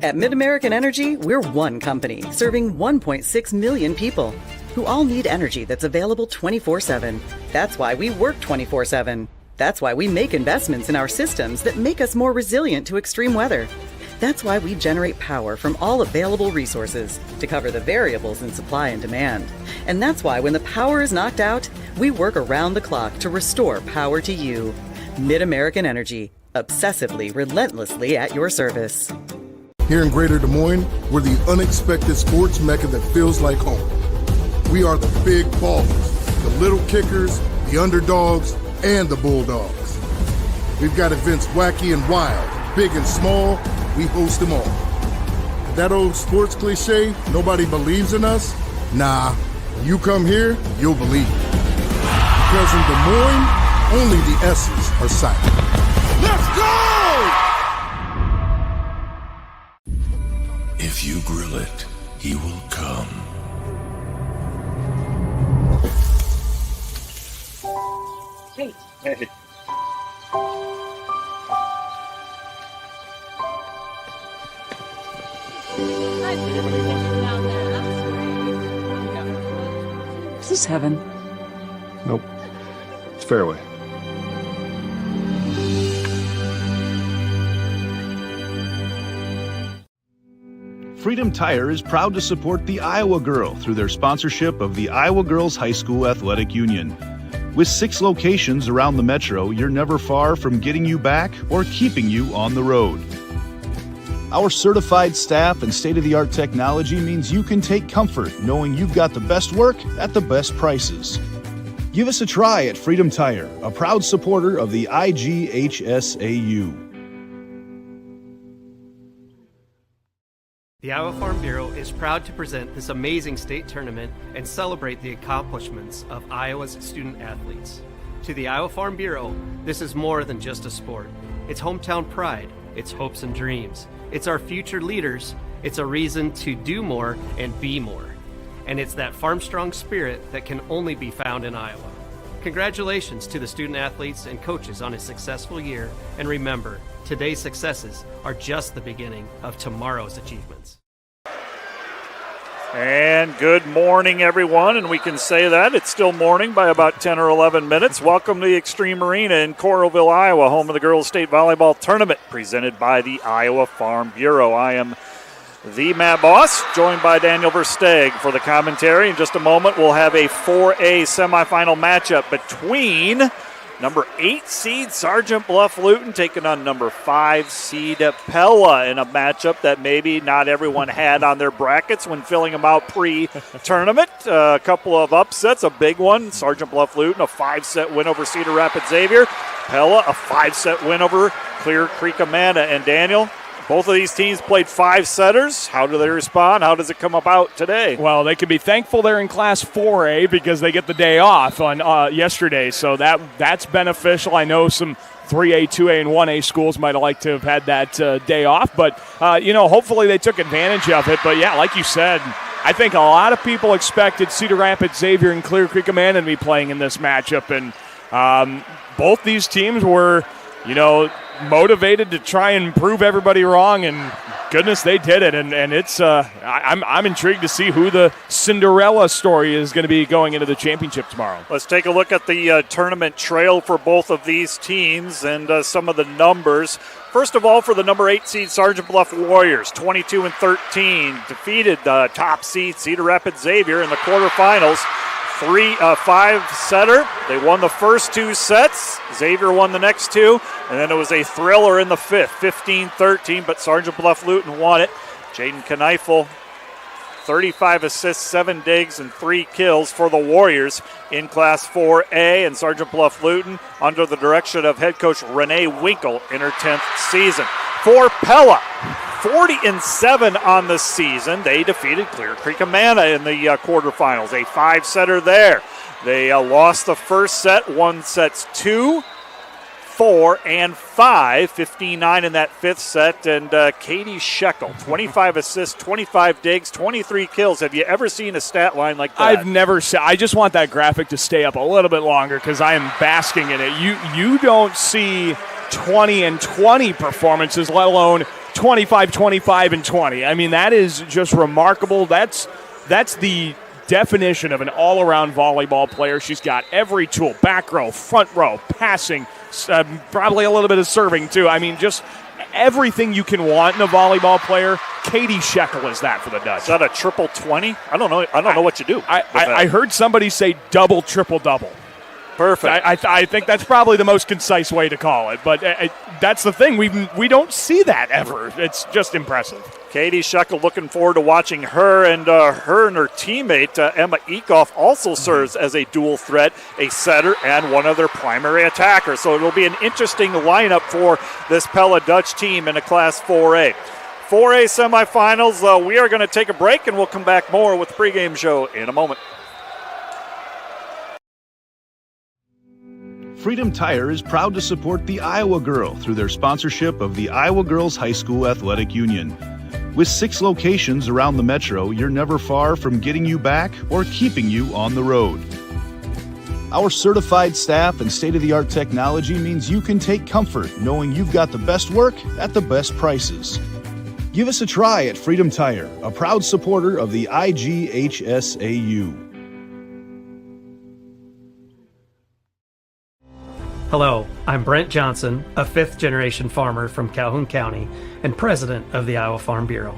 At Mid-American Energy, we're one company serving 1.6 million people who all need energy that's available 24/7. That's why we work 24/7. That's why we make investments in our systems that make us more resilient to extreme weather. That's why we generate power from all available resources to cover the variables in supply and demand. And that's why when the power is knocked out, we work around the clock to restore power to you. Mid-American Energy, obsessively, relentlessly at your service. Here in Greater Des Moines, we're the unexpected sports mecca that feels like home. We are the big ballers, the little kickers, the underdogs, and the bulldogs. We've got events wacky and wild, big and small, we host them all. That old sports cliche, nobody believes in us? Nah, when you come here, you'll believe. Because in Des Moines, only the S's are silent. Let's go! If you grill it, he will come. Hey. Is this heaven? Nope. It's fairway. Freedom Tire is proud to support the Iowa Girl through their sponsorship of the Iowa Girls High School Athletic Union. With 6 locations around the metro, you're never far from getting you back or keeping you on the road. Our certified staff and state-of-the-art technology means you can take comfort knowing you've got the best work at the best prices. Give us a try at Freedom Tire, a proud supporter of the IGHSAU. The Iowa Farm Bureau is proud to present this amazing state tournament and celebrate the accomplishments of Iowa's student athletes. To the Iowa Farm Bureau, this is more than just a sport. It's hometown pride, it's hopes and dreams, it's our future leaders, it's a reason to do more and be more. And it's that farm-strong spirit that can only be found in Iowa. Congratulations to the student athletes and coaches on a successful year, and remember, today's successes are just the beginning of tomorrow's achievements. And good morning, everyone, and we can say that it's still morning by about 10 or 11 minutes. Welcome to the Extreme Arena in Coralville, Iowa, home of the Girls State Volleyball Tournament, presented by the Iowa Farm Bureau. I am the Matt Boss, joined by Daniel Versteeg for the commentary. In just a moment, we'll have a 4A semifinal matchup between number 8 seed Sergeant Bluff-Luton taking on number 5 seed Pella in a matchup that maybe not everyone had on their brackets when filling them out pre-tournament. A couple of upsets, a big one. Sergeant Bluff-Luton, a 5-set win over Cedar Rapids Xavier. Pella, a 5-set win over Clear Creek Amanda. And Daniel, both of these teams played 5-setters. How do they respond? How does it come about today? Well, they can be thankful they're in Class 4A because they get the day off on yesterday, so that's beneficial. I know some 3A, 2A, and 1A schools might have liked to have had that day off, but, hopefully they took advantage of it. But, yeah, like you said, I think a lot of people expected Cedar Rapids Xavier and Clear Creek Amanda to be playing in this matchup, and both these teams were, motivated to try and prove everybody wrong, and goodness, they did it. And it's I'm intrigued to see who the Cinderella story is going to be going into the championship tomorrow. Let's take a look at the tournament trail for both of these teams and some of the numbers. First of all, for the number 8 seed Sergeant Bluff Warriors, 22-13, defeated the top seed Cedar Rapids Xavier in the quarterfinals. 5-setter. They won the first 2 sets. Xavier won the next 2. And then it was a thriller in the 5th, 15-13, but Sergeant Bluff-Luton won it. Jaden Kneifel, 35 assists, 7 digs, and 3 kills for the Warriors in Class 4A. And Sergeant Bluff-Luton, under the direction of head coach Renee Winkle, in her 10th season. For Pella, 40-7 on the season. They defeated Clear Creek Amanda in the quarterfinals, a 5-setter there. They lost the first set, won sets 2, 4, and 5, 15-9 in that 5th set. And Katie Shekel, 25 assists, 25 digs, 23 kills. Have you ever seen a stat line like that? I've never seen. I just want that graphic to stay up a little bit longer because I am basking in it. You don't see 20-20 performances, let alone 25, 25, and 20. I mean, that is just remarkable. That's the definition of an all-around volleyball player. She's got every tool, back row, front row, passing, probably a little bit of serving too. I mean, just everything you can want in a volleyball player. Katie Shekel is that for the Dutch. Is that a triple 20? I don't know what you do. I heard somebody say double, triple, double. Perfect. I think that's probably the most concise way to call it. But that's the thing. We don't see that ever. It's just impressive. Katie Shekel, looking forward to watching her and her teammate, Emma Eekhoff, also serves as a dual threat, a setter and one of their primary attackers. So it'll be an interesting lineup for this Pella Dutch team in a Class 4A. 4A semifinals, we are going to take a break, and we'll come back more with the pregame show in a moment. Freedom Tire is proud to support the Iowa Girl through their sponsorship of the Iowa Girls High School Athletic Union. With 6 locations around the metro, you're never far from getting you back or keeping you on the road. Our certified staff and state-of-the-art technology means you can take comfort knowing you've got the best work at the best prices. Give us a try at Freedom Tire, a proud supporter of the IGHSAU. Hello, I'm Brent Johnson, a fifth-generation farmer from Calhoun County and president of the Iowa Farm Bureau.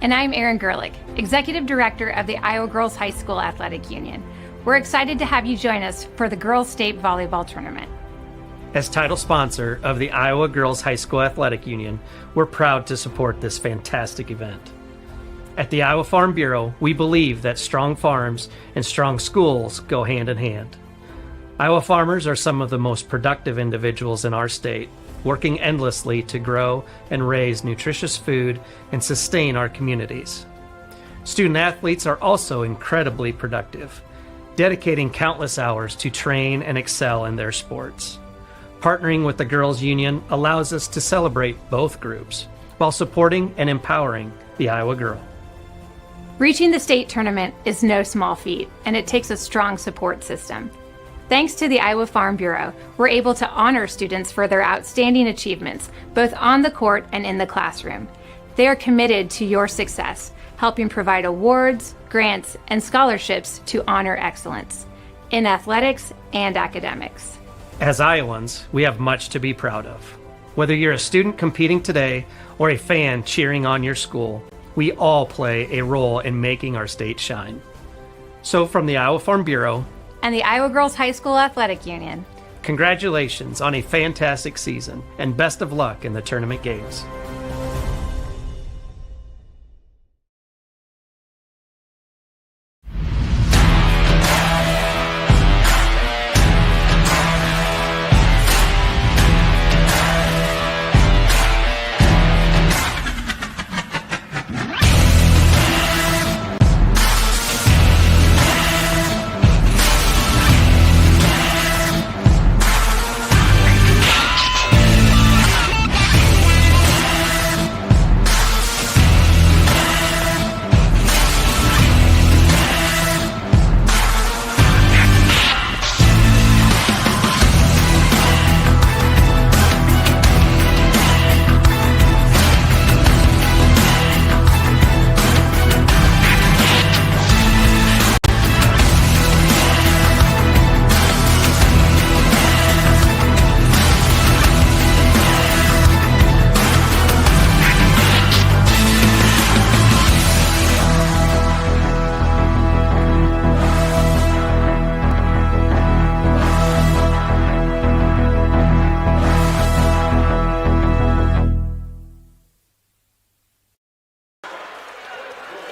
And I'm Erin Gerlich, executive director of the Iowa Girls High School Athletic Union. We're excited to have you join us for the Girls State Volleyball Tournament. As title sponsor of the Iowa Girls High School Athletic Union, we're proud to support this fantastic event. At the Iowa Farm Bureau, we believe that strong farms and strong schools go hand in hand. Iowa farmers are some of the most productive individuals in our state, working endlessly to grow and raise nutritious food and sustain our communities. Student athletes are also incredibly productive, dedicating countless hours to train and excel in their sports. Partnering with the Girls Union allows us to celebrate both groups while supporting and empowering the Iowa girl. Reaching the state tournament is no small feat, and it takes a strong support system. Thanks to the Iowa Farm Bureau, we're able to honor students for their outstanding achievements, both on the court and in the classroom. They are committed to your success, helping provide awards, grants, and scholarships to honor excellence in athletics and academics. As Iowans, we have much to be proud of. Whether you're a student competing today or a fan cheering on your school, we all play a role in making our state shine. So from the Iowa Farm Bureau and the Iowa Girls High School Athletic Union, congratulations on a fantastic season and best of luck in the tournament games.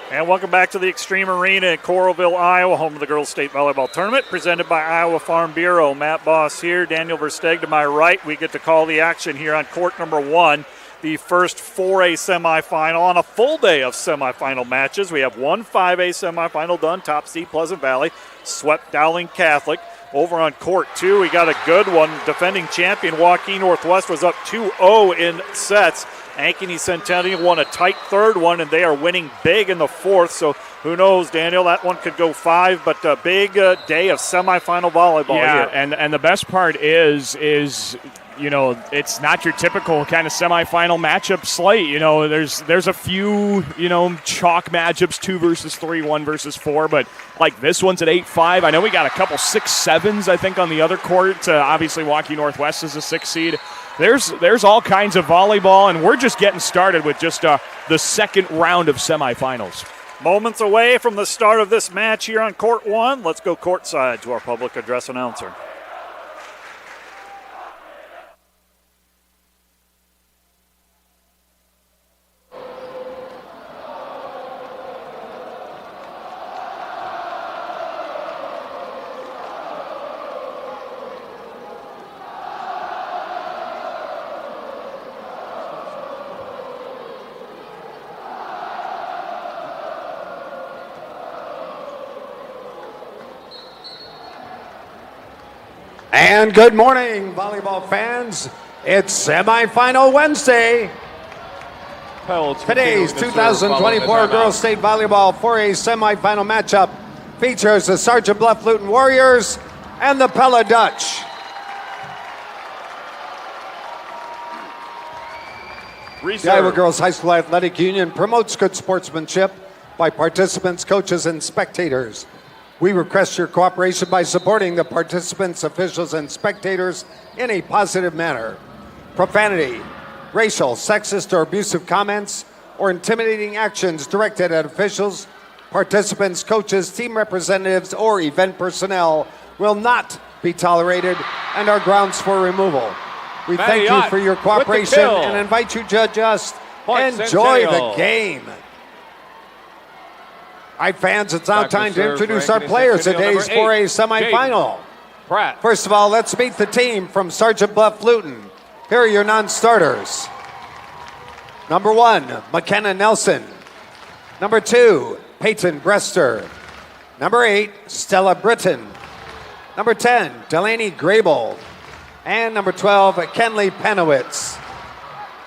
And welcome back to the Extreme Arena in Coralville, Iowa, home of the Girls State Volleyball Tournament, presented by Iowa Farm Bureau. Matt Boss here, Daniel Versteeg to my right. We get to call the action here on court number 1, the first 4A semifinal on a full day of semifinal matches. We have one 5A semifinal done. Top seed Pleasant Valley swept Dowling Catholic. Over on court 2, we got a good one. Defending champion Waukee Northwest was up 2-0 in sets. Ankeny Centennial won a tight third one, and they are winning big in the fourth. So who knows, Daniel? That one could go 5, but a big day of semifinal volleyball here. And the best part is it's not your typical kind of semifinal matchup slate. There's a few, chalk matchups, 2 versus 3, 1 versus 4, but like this one's at 8-5. I know we got a couple 6-7s, I think, on the other court. Obviously, Waukee Northwest is a 6 seed. There's all kinds of volleyball, and we're just getting started with just the second round of semifinals. Moments away from the start of this match here on Court 1. Let's go courtside to our public address announcer. And good morning, volleyball fans. It's semifinal Wednesday. Today's 2024 Girls State Volleyball 4A semifinal matchup features the Sergeant Bluff-Luton Warriors and the Pella Dutch. The Iowa Girls High School Athletic Union promotes good sportsmanship by participants, coaches, and spectators. We request your cooperation by supporting the participants, officials, and spectators in a positive manner. Profanity, racial, sexist, or abusive comments, or intimidating actions directed at officials, participants, coaches, team representatives, or event personnel will not be tolerated and are grounds for removal. We thank you for your cooperation and invite you to just enjoy the game. All right, fans, it's now time to introduce our players at today's 4A semifinal. First of all, let's meet the team from Sergeant Bluff-Luton. Here are your non-starters. Number 1, McKenna Nelson. Number 2, Peyton Brester. Number 8, Stella Britton. Number 10, Delaney Grable. And number 12, Kenley Panowitz.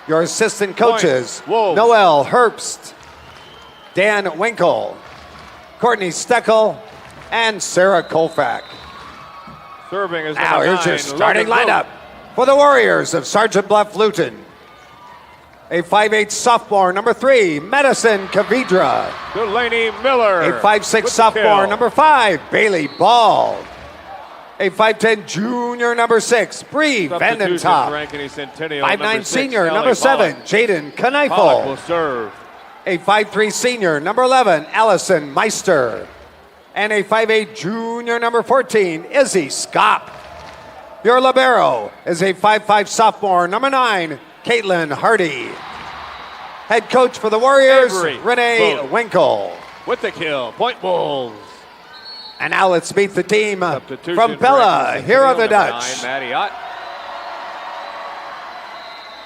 Your assistant coaches, Noel Herbst, Dan Winkle, Courtney Steckel, and Sarah Kolfak. Serving is now here's your starting lineup for the Warriors of Sergeant Bluff-Luton. A 5'8" sophomore, number 3, Madison Kavidra. Delaney Miller. A 5'6" sophomore, number 5, Bailey Ball. A 5'10" junior, number 6, Bree Vandentop. 5'9" senior, number 7, Jaden Kneifel. Will serve. A 5'3" senior, number 11, Allison Meister. And a 5'8" junior, number 14, Izzy Skop. Your libero is a 5'5" sophomore, number 9, Caitlin Hardy. Head coach for the Warriors, Renee Winkle. With the kill, Point Bulls. And now let's meet the team from Pella. Here are the Dutch.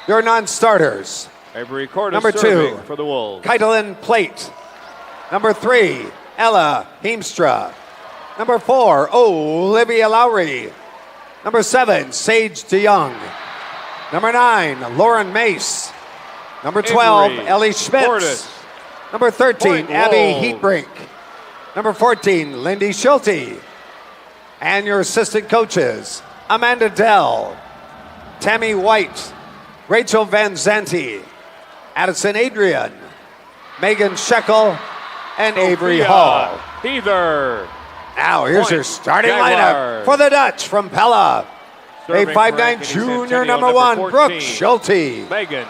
Your non-starters. Number 2, for the Wolves. Kaitlin Plate. Number 3, Ella Heemstra. Number 4, Olivia Lowry. Number 7, Sage DeYoung. Number 9, Lauren Mace. Number 12, Ellie Schmitz. Number 13, Abby Heatbrink. Number 14, Lindy Schulte. And your assistant coaches, Amanda Dell, Tammy White, Rachel Van Zanti, Addison Adrian, Megan Shekel, and Avery Hall. Heather. Now here's your starting lineup for the Dutch from Pella. A 5'9" junior, number 1, 14, Brooke Schulte. Megan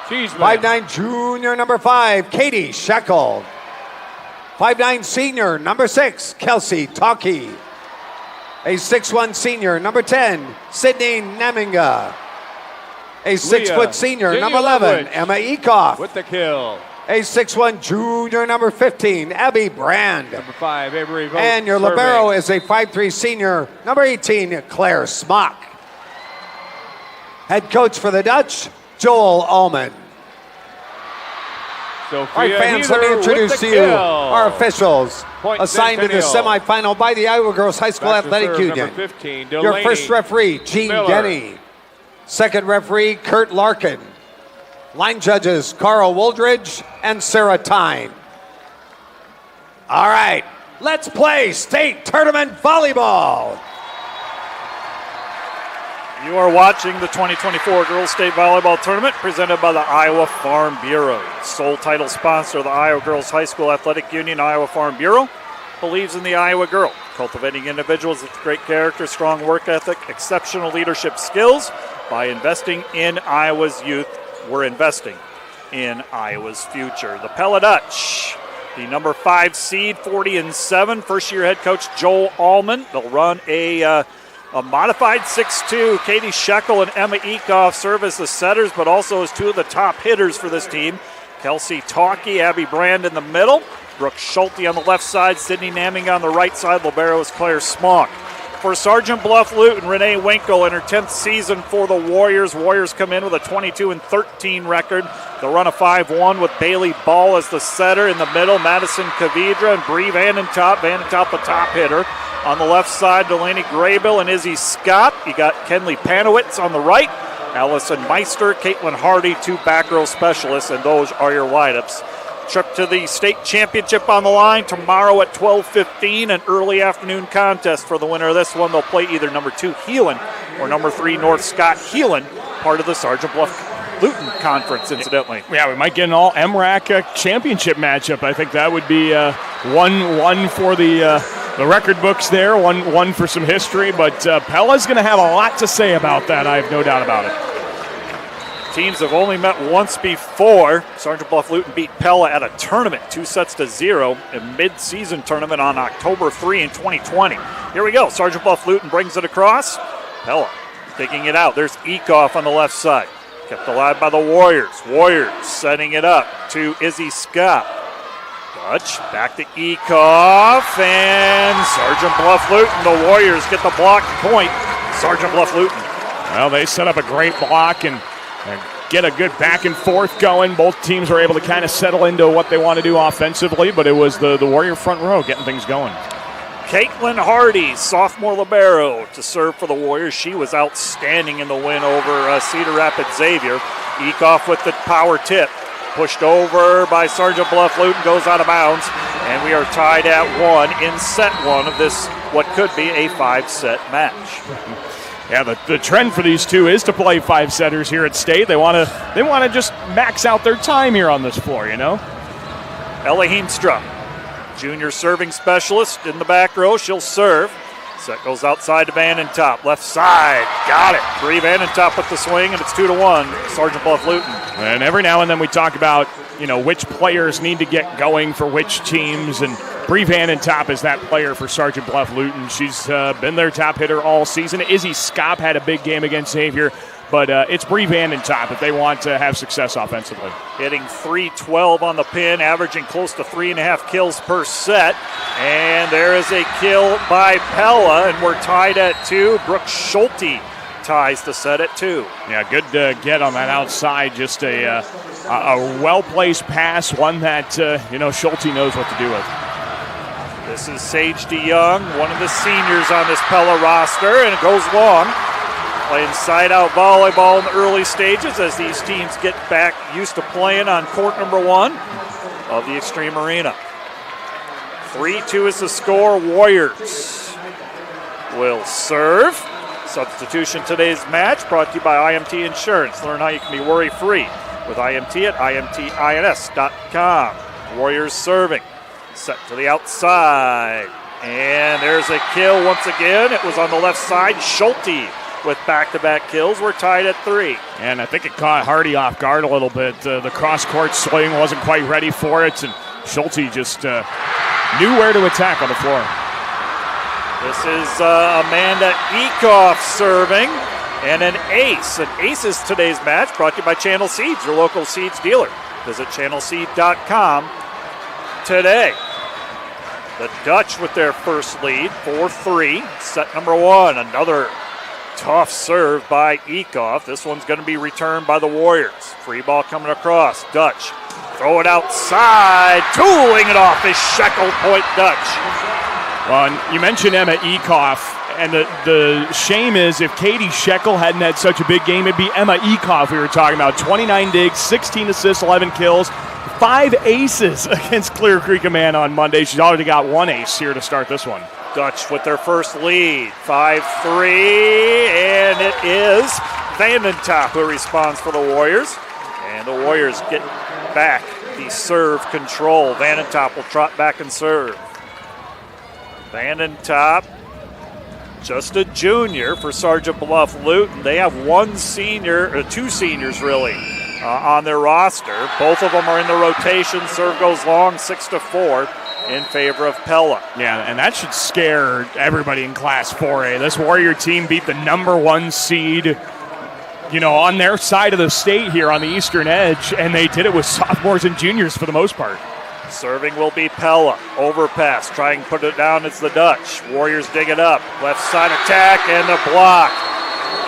Cheeseman. 5'9" junior, number 5, Katie Shekel. 5'9" senior, number 6, Kelsey Talkie. A 6'1" senior, number 10, Sydney Naminga. A 6' senior, number 11, Emma Ekoff. With the kill. A 6'1" junior, number 15, Abby Brand. Number 5, Avery Vogt. And your serving. libero is a 5'3" senior, number 18, Claire Smock. Head coach for the Dutch, Joel Allman. All right, fans, let me introduce to you our officials assigned to the semifinal by the Iowa Girls High School Athletic Union. 15, Your first referee, Gene Denny. Second referee, Kurt Larkin. Line judges, Carl Woldridge and Sarah Tyne. All right, let's play state tournament volleyball. You are watching the 2024 Girls State Volleyball Tournament presented by the Iowa Farm Bureau. Sole title sponsor of the Iowa Girls High School Athletic Union, Iowa Farm Bureau, believes in the Iowa girl, cultivating individuals with great character, strong work ethic, exceptional leadership skills. By investing in Iowa's youth, we're investing in Iowa's future. The Pella Dutch, the number 5 seed, 40-7. First-year head coach Joel Allman. They'll run a modified 6-2. Katie Scheckel and Emma Ekoff serve as the setters, but also as two of the top hitters for this team. Kelsey Talkie, Abby Brand in the middle. Brooke Schulte on the left side. Sydney Namming on the right side. Libero is Claire Smonk. For Sergeant Bluff-Luton, Renee Winkle in her 10th season for the Warriors. Warriors come in with a 22-13 record. They'll run a 5-1 with Bailey Ball as the setter. In the middle, Madison Kavidra and Bree Vandentop. Vandentop, the top hitter. On the left side, Delaney Graybill and Izzy Scott. You got Kenley Panowitz on the right. Allison Meister, Caitlin Hardy, two back row specialists, and those are your lineups. Trip to the state championship on the line tomorrow at 12:15, an early afternoon contest for the winner of this one. They'll play either number 2 Heelan or number 3 North Scott Heelan, part of the Sergeant Bluff-Luton Conference, incidentally. Yeah, we might get an all MRAC championship matchup. I think that would be one for the record books there, one for some history. But Pella's going to have a lot to say about that. I have no doubt about it. Teams have only met once before. Sergeant Bluff-Luton beat Pella at a tournament, 2-0, a mid-season tournament on October 3 in 2020. Here we go. Sergeant Bluff-Luton brings it across. Pella digging it out. There's Ekoff on the left side. Kept alive by the Warriors. Warriors setting it up to Izzy Scott. Dutch back to Ekoff, and Sergeant Bluff-Luton. The Warriors get the block point. Sergeant Bluff-Luton. Well, they set up a great block and get a good back and forth going. Both teams were able to kind of settle into what they want to do offensively, but it was the Warrior front row getting things going. Caitlin Hardy, sophomore libero, to serve for the Warriors. She was outstanding in the win over Cedar Rapids Xavier. Ekoff with the power tip. Pushed over by Sergeant Bluff-Luton, goes out of bounds, and we are tied at 1 in set 1 of this, what could be a 5-set match. Yeah, the trend for these two is to play 5-setters here at State. They want to just max out their time here on this floor, you know. Ella Heemstra, junior serving specialist in the back row. She'll serve. Set goes outside to Vandentop. Left side. Got it. Bree Vandentop with the swing, and it's 2-1. Sergeant Bluff-Luton. And every now and then we talk about, which players need to get going for which teams, and Bree Vandentop is that player for Sergeant Bluff-Luton. She's been their top hitter all season. Izzy Scott had a big game against Xavier, but it's Bree Vandentop if they want to have success offensively. Hitting .312 on the pin, averaging close to 3.5 kills per set. And there is a kill by Pella, and we're tied at 2. Brooke Schulte ties the set at 2. Yeah, good get on that outside. Just a well-placed pass, one that, Schulte knows what to do with. This is Sage DeYoung, one of the seniors on this Pella roster, and it goes long. Playing side-out volleyball in the early stages as these teams get back used to playing on court number 1 of the Extreme Arena. 3-2 is the score. Warriors will serve. Substitution today's match brought to you by IMT Insurance. Learn how you can be worry-free with IMT at imtins.com. Warriors serving. Set to the outside. And there's a kill once again. It was on the left side. Schulte with back-to-back kills. We're tied at 3. And I think it caught Hardy off guard a little bit. The cross-court swing wasn't quite ready for it, and Schulte just knew where to attack on the floor. This is Amanda Ekoff serving, and an ace. An ace is today's match, brought to you by Channel Seeds, your local seeds dealer. Visit channelseed.com today. The Dutch with their first lead, 4-3. Set number 1, another tough serve by Ekoff. This one's going to be returned by the Warriors. Free ball coming across. Dutch. Throw it outside. Tooling it off is Scheckel point Dutch. Well, and you mentioned Emma Ekoff, and the shame is if Katie Scheckel hadn't had such a big game, it'd be Emma Ekoff we were talking about. 29 digs, 16 assists, 11 kills, 5 aces against Clear Creek man on Monday. She's already got 1 ace here to start this one. Dutch with their first lead, 5-3, and it is Vandentop who responds for the Warriors. And the Warriors get back the serve control. Vandentop will trot back and serve. Vandentop, just a junior for Sergeant Bluff-Luton. They have one senior, or two seniors really, on their roster. Both of them are in the rotation. Serve goes long, 6-4 in favor of Pella. Yeah, and that should scare everybody in Class 4A. This Warrior team beat the number 1 seed, on their side of the state here on the eastern edge, and they did it with sophomores and juniors for the most part. Serving will be Pella. Overpass. Try and put it down. It's the Dutch. Warriors dig it up. Left side attack and the block.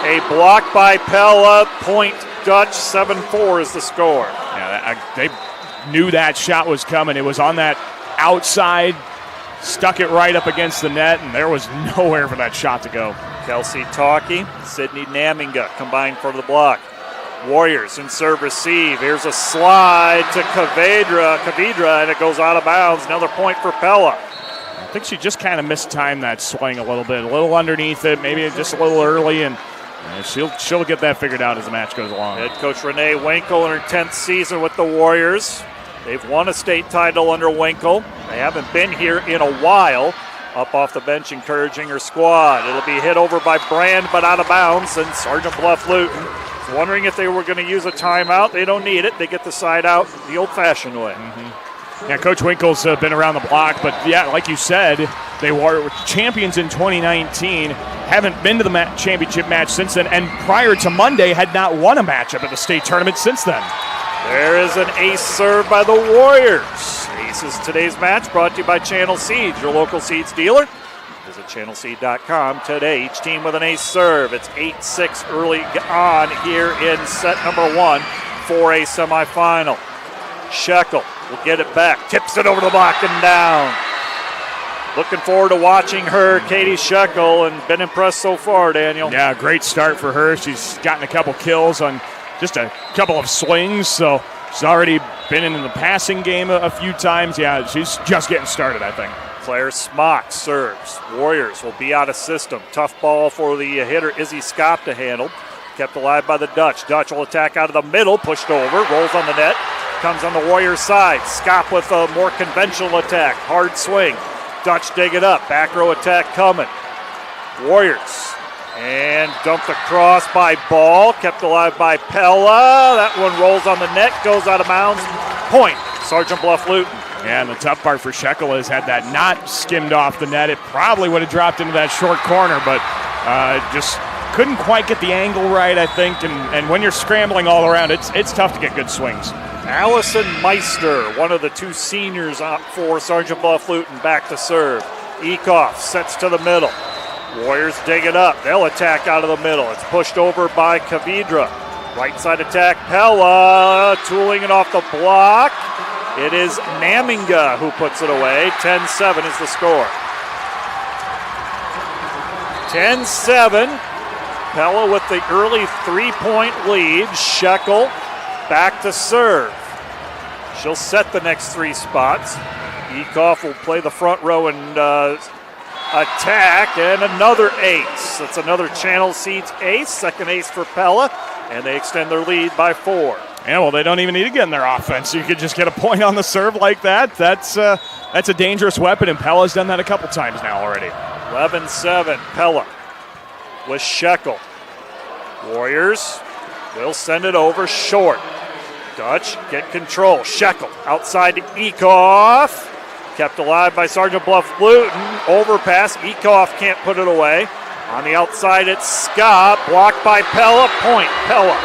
A block by Pella. Point Dutch. 7-4 is the score. Yeah, they knew that shot was coming. It was on that outside. Stuck it right up against the net, and there was nowhere for that shot to go. Kelsey Talkie, Sydney Naminga combined for the block. Warriors in serve receive. Here's a slide to Kavidra, and it goes out of bounds. Another point for Pella. I think she just kind of mistimed that swing a little bit. A little underneath it, maybe just a little early, and she'll get that figured out as the match goes along. Head coach Renee Winkle in her 10th season with the Warriors. They've won a state title under Winkle. They haven't been here in a while. Up off the bench, encouraging her squad. It'll be hit over by Brand, but out of bounds, and Sergeant Bluff-Luton is wondering if they were going to use a timeout. They don't need it. They get the side out the old-fashioned way. Mm-hmm. Yeah, Coach Winkle's been around the block, but yeah, like you said, they were champions in 2019, haven't been to the championship match since then, and prior to Monday had not won a matchup at the state tournament since then. There is an ace serve by the Warriors. Ace is today's match, brought to you by Channel Seeds, your local seeds dealer. Visit channelseed.com today. Each team with an ace serve. It's 8-6 early on here in set number 1 for a semifinal. Shekel will get it back, tips it over the block and down. Looking forward to watching her, Katie Shekel, and been impressed so far, Daniel. Yeah, great start for her. She's gotten a couple kills on just a couple of swings, so she's already been in the passing game a few times. Yeah, she's just getting started, I think. Claire Smock serves. Warriors will be out of system. Tough ball for the hitter, Izzy Scott, to handle. Kept alive by the Dutch. Dutch will attack out of the middle, pushed over, rolls on the net, comes on the Warriors side. Scott with a more conventional attack, hard swing. Dutch dig it up, back row attack coming. Warriors. And dumped across by Ball, kept alive by Pella. That one rolls on the net, goes out of bounds. Point, Sergeant Bluff-Luton. Yeah, and the tough part for Shekel is had that not skimmed off the net, it probably would have dropped into that short corner, but just couldn't quite get the angle right, I think. And when you're scrambling all around, it's tough to get good swings. Allison Meister, one of the two seniors for Sergeant Bluff-Luton, back to serve. Ekoff sets to the middle. Warriors dig it up. They'll attack out of the middle. It's pushed over by Kavidra. Right side attack, Pella tooling it off the block. It is Naminga who puts it away. 10-7 is the score. 10-7. Pella with the early 3-point lead. Shekel back to serve. She'll set the next 3 spots. Ekoff will play the front row and attack, and another ace. That's another Channel Seeds ace, second ace for Pella, and they extend their lead by 4. Yeah, well, they don't even need to get in their offense. You could just get a point on the serve like that. That's a dangerous weapon, and Pella's done that a couple times now already. 11-7, Pella with Shekel. Warriors will send it over short. Dutch get control. Shekel outside to Ekoff. Kept alive by Sergeant Bluff-Luton. Overpass. Ekoff can't put it away. On the outside, it's Scott. Blocked by Pella. Point. Pella.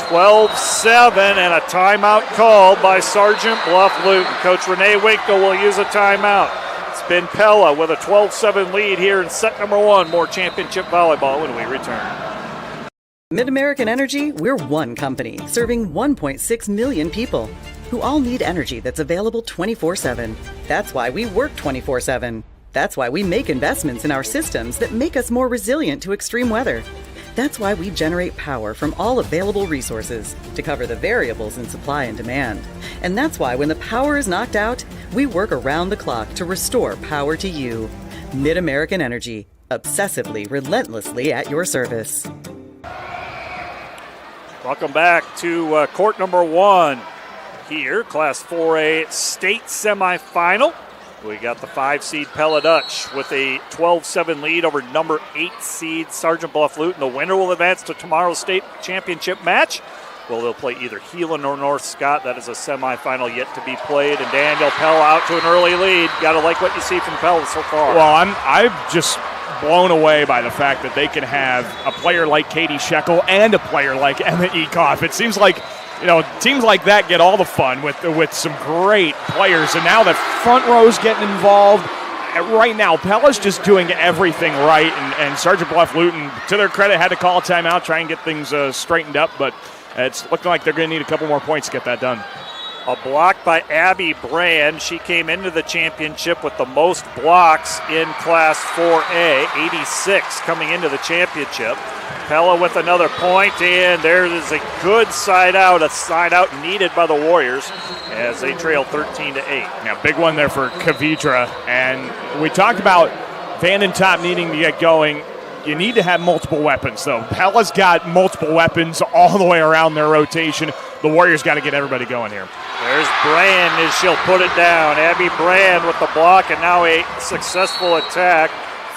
12-7 and a timeout called by Sergeant Bluff-Luton. Coach Renee Winkle will use a timeout. It's been Pella with a 12-7 lead here in set number 1. More championship volleyball when we return. Mid-American Energy, we're one company serving 1.6 million people who all need energy that's available 24/7. That's why we work 24/7. That's why we make investments in our systems that make us more resilient to extreme weather. That's why we generate power from all available resources to cover the variables in supply and demand. And that's why when the power is knocked out, We work around the clock to restore power to you. Mid-American Energy, obsessively, relentlessly at your service. Welcome back to court number 1 here, Class 4A state semifinal. We got the 5-seed Pella Dutch with a 12-7 lead over number 8-seed Sergeant Bluff-Luton. The winner will advance to tomorrow's state championship match. Well, they'll play either Heelan or North Scott. That is a semifinal yet to be played. And Daniel Pella out to an early lead. Got to like what you see from Pella so far. Well, I'm just blown away by the fact that they can have a player like Katie Shekel and a player like Emma Ekoff. It seems like, teams like that get all the fun with some great players. And now that front row's getting involved. Right now, Pella's just doing everything right. And Sergeant Bluff-Luton, to their credit, had to call a timeout, try and get things straightened up. But it's looking like they're going to need a couple more points to get that done. A block by Abby Brand. She came into the championship with the most blocks in Class 4A, 86 coming into the championship. Pella with another point, and there is a good side out, needed by the Warriors as they trail 13-8. Yeah, big one there for Kavidra. And we talked about Vandentop needing to get going. You need to have multiple weapons, though. Pella's got multiple weapons all the way around their rotation. The Warriors got to get everybody going here. There's Brand as she'll put it down. Abby Brand with the block, and now a successful attack.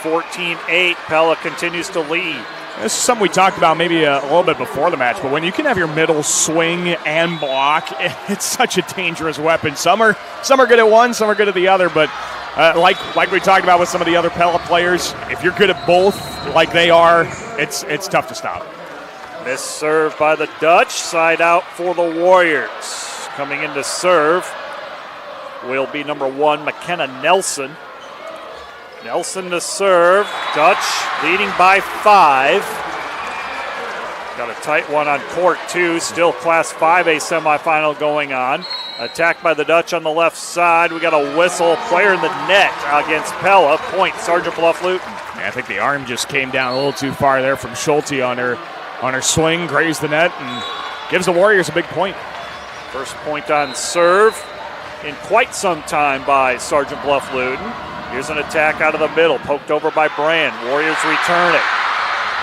14-8. Pella continues to lead. This is something we talked about maybe a little bit before the match, but when you can have your middle swing and block, it's such a dangerous weapon. Some are good at one, some are good at the other, but like we talked about with some of the other Pella players, if you're good at both like they are, it's tough to stop. Missed serve by the Dutch. Side out for the Warriors. Coming in to serve will be number 1, McKenna Nelson. Nelson to serve. Dutch leading by 5. Got a tight one on court 2. Still Class 5A semifinal going on. Attacked by the Dutch on the left side. We got a whistle. Player in the net against Pella. Point Sergeant Bluff-Luton. Yeah, I think the arm just came down a little too far there from Schulte on her swing. Grazed the net and gives the Warriors a big point. First point on serve in quite some time by Sergeant Bluff-Luton. Here's an attack out of the middle, poked over by Brand. Warriors return it.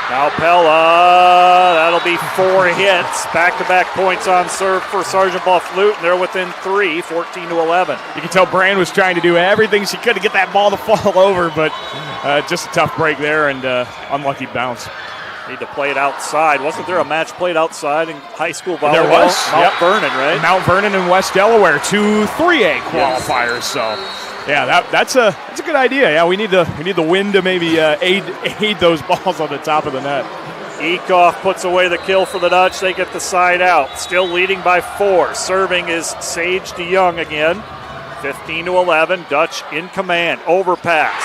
Now Pella, that'll be 4 hits. Back-to-back points on serve for Sergeant Bluff-Luton. They're within 3, 14-11. You can tell Brand was trying to do everything she could to get that ball to fall over, but just a tough break there and unlucky bounce. Need to play it outside. Wasn't there a match played outside in high school volleyball? There was. Mount Vernon, right? Mount Vernon and West Delaware, 2 3A qualifiers. So, yeah, that's a good idea. Yeah, we need the wind to maybe aid those balls on the top of the net. Ekoff puts away the kill for the Dutch. They get the side out. Still leading by 4. Serving is Sage DeYoung again. 15-11. Dutch in command. Overpass.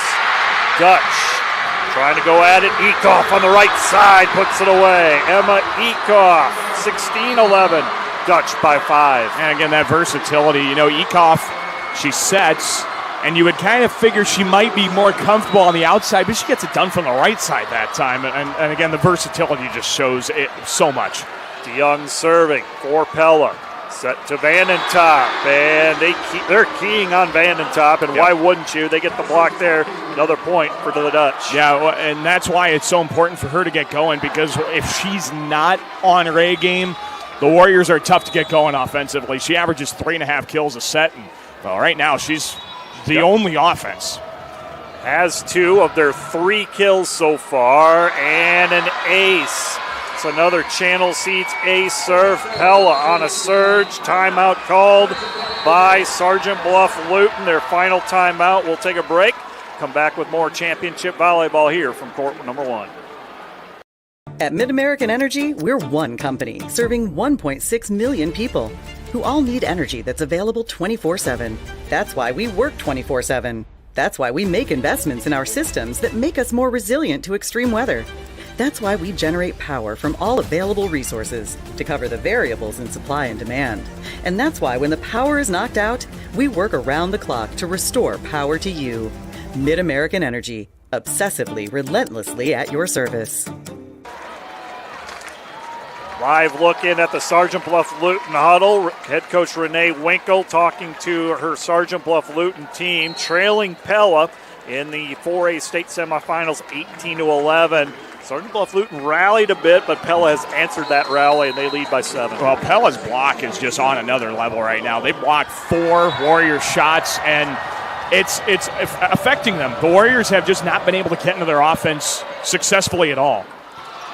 Dutch trying to go at it. Ekoff on the right side puts it away. Emma Ekoff, 16-11. Dutch by 5. And again, that versatility. Ekoff, she sets, and you would kind of figure she might be more comfortable on the outside, but she gets it done from the right side that time. And again, the versatility just shows it so much. DeYoung serving for Pella. Set to Vandentop, and they're keying on Vandentop, and why wouldn't you? They get the block there. Another point for the Dutch. Yeah, and that's why it's so important for her to get going, because if she's not on her A game, the Warriors are tough to get going offensively. She averages 3.5 kills a set, and right now she's the only offense. Has 2 of their 3 kills so far, and an ace. It's another Channel Seats ace serve. Pella on a surge. Timeout called by Sergeant Bluff-Luton. Their final timeout. We'll take a break. Come back with more championship volleyball here from court number 1. At Mid-American Energy, we're one company serving 1.6 million people who all need energy that's available 24/7. That's why we work 24/7. That's why we make investments in our systems that make us more resilient to extreme weather. That's why we generate power from all available resources to cover the variables in supply and demand. And that's why when the power is knocked out, we work around the clock to restore power to you. Mid-American Energy, obsessively, relentlessly at your service. Live look in at the Sergeant Bluff-Luton huddle. Head coach Renee Winkle talking to her Sergeant Bluff-Luton team, trailing Pella in the 4A state semifinals 18-11. Sergeant Bluff-Luton rallied a bit, but Pella has answered that rally, and they lead by 7. Well, Pella's block is just on another level right now. They blocked 4 Warrior shots, and it's affecting them. The Warriors have just not been able to get into their offense successfully at all.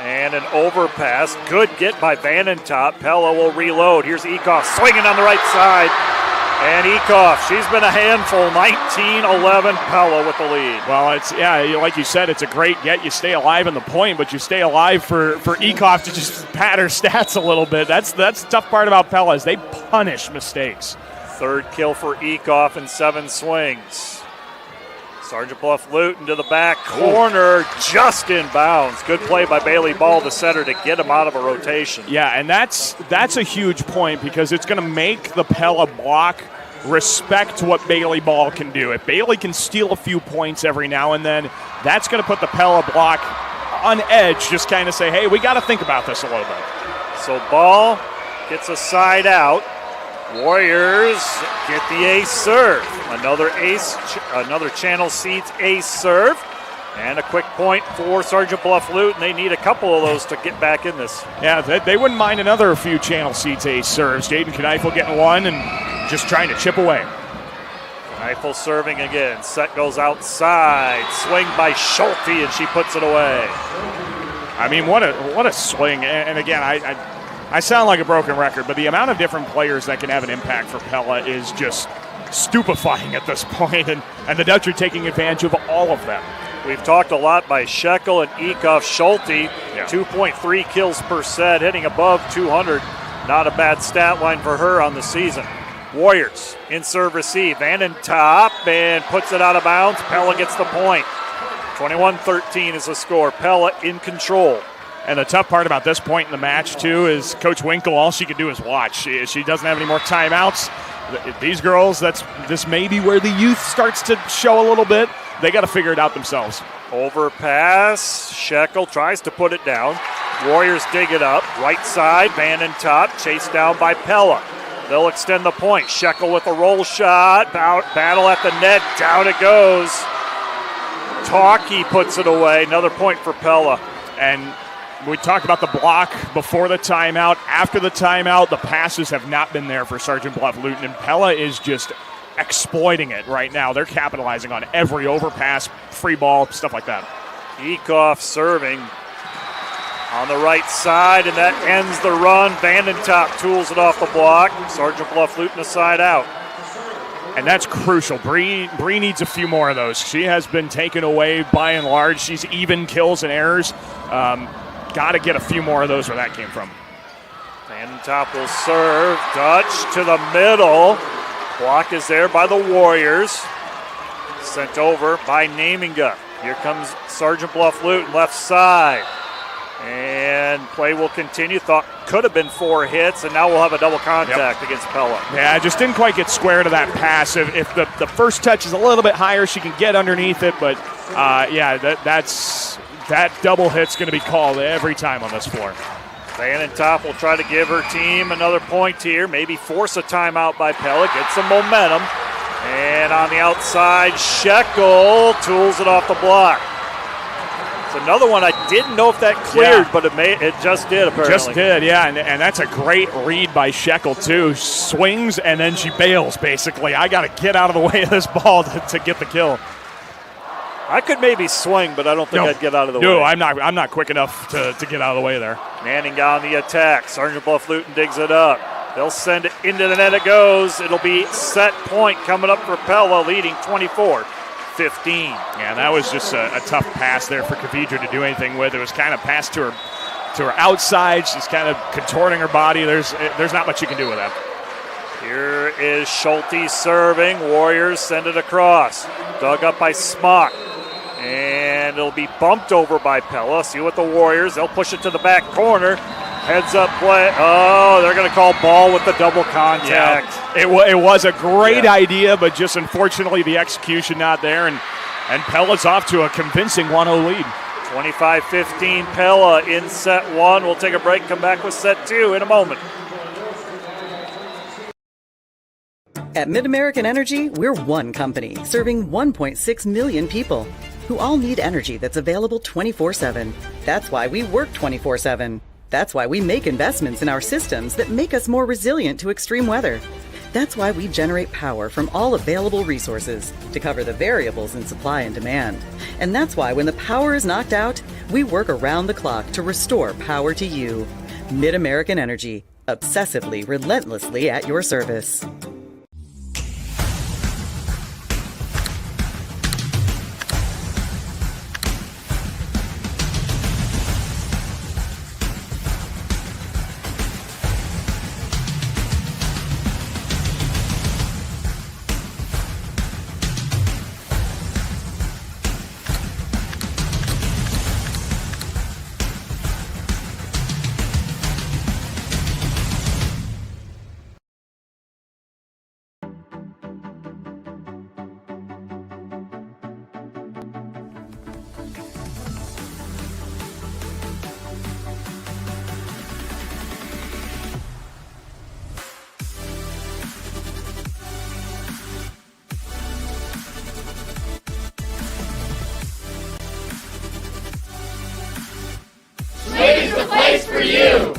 And an overpass. Good get by Vanentop. Pella will reload. Here's Ekoff swinging on the right side. And Ekoff, she's been a handful. 19-11, Pella with the lead. Well, it's like you said, it's a great get. You stay alive in the point, but you stay alive for Ekoff to just pad her stats a little bit. That's the tough part about Pella is they punish mistakes. Third kill for Ekoff in 7 swings. Sergeant Bluff-Luton to the back corner, just in bounds. Good play by Bailey Ball, the center, to get him out of a rotation. Yeah, and that's a huge point because it's going to make the Pella block respect what Bailey Ball can do. If Bailey can steal a few points every now and then, that's going to put the Pella block on edge, just kind of say, hey, we got to think about this a little bit. So Ball gets a side out. Warriors get the ace serve. Another Channel Seeds ace serve. And a quick point for Sergeant Bluff-Luton. They need a couple of those to get back in this. Yeah, they wouldn't mind another few Channel Seeds ace serves. Jaden Kneifel getting one and just trying to chip away. Kneifel serving again. Set goes outside. Swing by Schulte, and she puts it away. I mean, what a swing. And again, I sound like a broken record, but the amount of different players that can have an impact for Pella is just stupefying at this point, and the Dutch are taking advantage of all of them. We've talked a lot by Shekel and Ekoff. Schulte, 2.3 kills per set, hitting above 200. Not a bad stat line for her on the season. Warriors in serve receive. Vanentop and puts it out of bounds. Pella gets the point. 21-13 is the score. Pella in control. And the tough part about this point in the match, too, is Coach Winkle, all she can do is watch. She doesn't have any more timeouts. These girls, this may be where the youth starts to show a little bit. They got to figure it out themselves. Overpass. Shekel tries to put it down. Warriors dig it up. Right side, Vanentop, chased down by Pella. They'll extend the point. Shekel with a roll shot. Battle at the net. Down it goes. Talkie puts it away. Another point for Pella. And we talked about the block before the timeout. After the timeout, the passes have not been there for Sergeant Bluff-Luton, and Pella is just exploiting it right now. They're capitalizing on every overpass, free ball, stuff like that. Ekoff serving on the right side, and that ends the run. Vanentop tools it off the block. Sergeant Bluff-Luton a side out. And that's crucial. Bree needs a few more of those. She has been taken away by and large. She's even kills and errors. Got to get a few more of those where that came from. Vanentop will serve. Dutch to the middle. Block is there by the Warriors. Sent over by Naminga. Here comes Sergeant Bluff-Luton, left side. And play will continue. Thought could have been 4 hits, and now we'll have a double contact against Pella. Yeah, just didn't quite get square to that pass. If the first touch is a little bit higher, she can get underneath it. But, that double hit's going to be called every time on this floor. Vanentop will try to give her team another point here. Maybe force a timeout by Pella. Get some momentum. And on the outside, Shekel tools it off the block. It's another one I didn't know if that cleared, but it just did apparently. Just did, yeah, and that's a great read by Shekel too. Swings and then she bails basically. I got to get out of the way of this ball to get the kill. I could maybe swing, but I don't think I'd get out of the way. No, I'm not quick enough to get out of the way there. Manning on the attack. Sergeant Bluff-Luton digs it up. They'll send it into the net. It goes. It'll be set point coming up for Pella, leading 24-15. Yeah, that was just a tough pass there for Kavidra to do anything with. It was kind of passed to her outside. She's kind of contorting her body. There's not much you can do with that. Here is Schulte serving. Warriors send it across. Dug up by Smock. And it'll be bumped over by Pella. See what the Warriors, they'll push it to the back corner. Heads up play. Oh, they're going to call ball with the double contact. Yeah, it was a great idea, but just unfortunately the execution not there. And Pella's off to a convincing 1-0 lead. 25-15 Pella in set one. We'll take a break, come back with set two in a moment. At MidAmerican Energy, we're one company serving 1.6 million people who all need energy that's available 24/7. That's why we work 24/7. That's why we make investments in our systems that make us more resilient to extreme weather. That's why we generate power from all available resources to cover the variables in supply and demand. And that's why when the power is knocked out, we work around the clock to restore power to you. MidAmerican Energy, obsessively, relentlessly at your service. Slade's the place for you!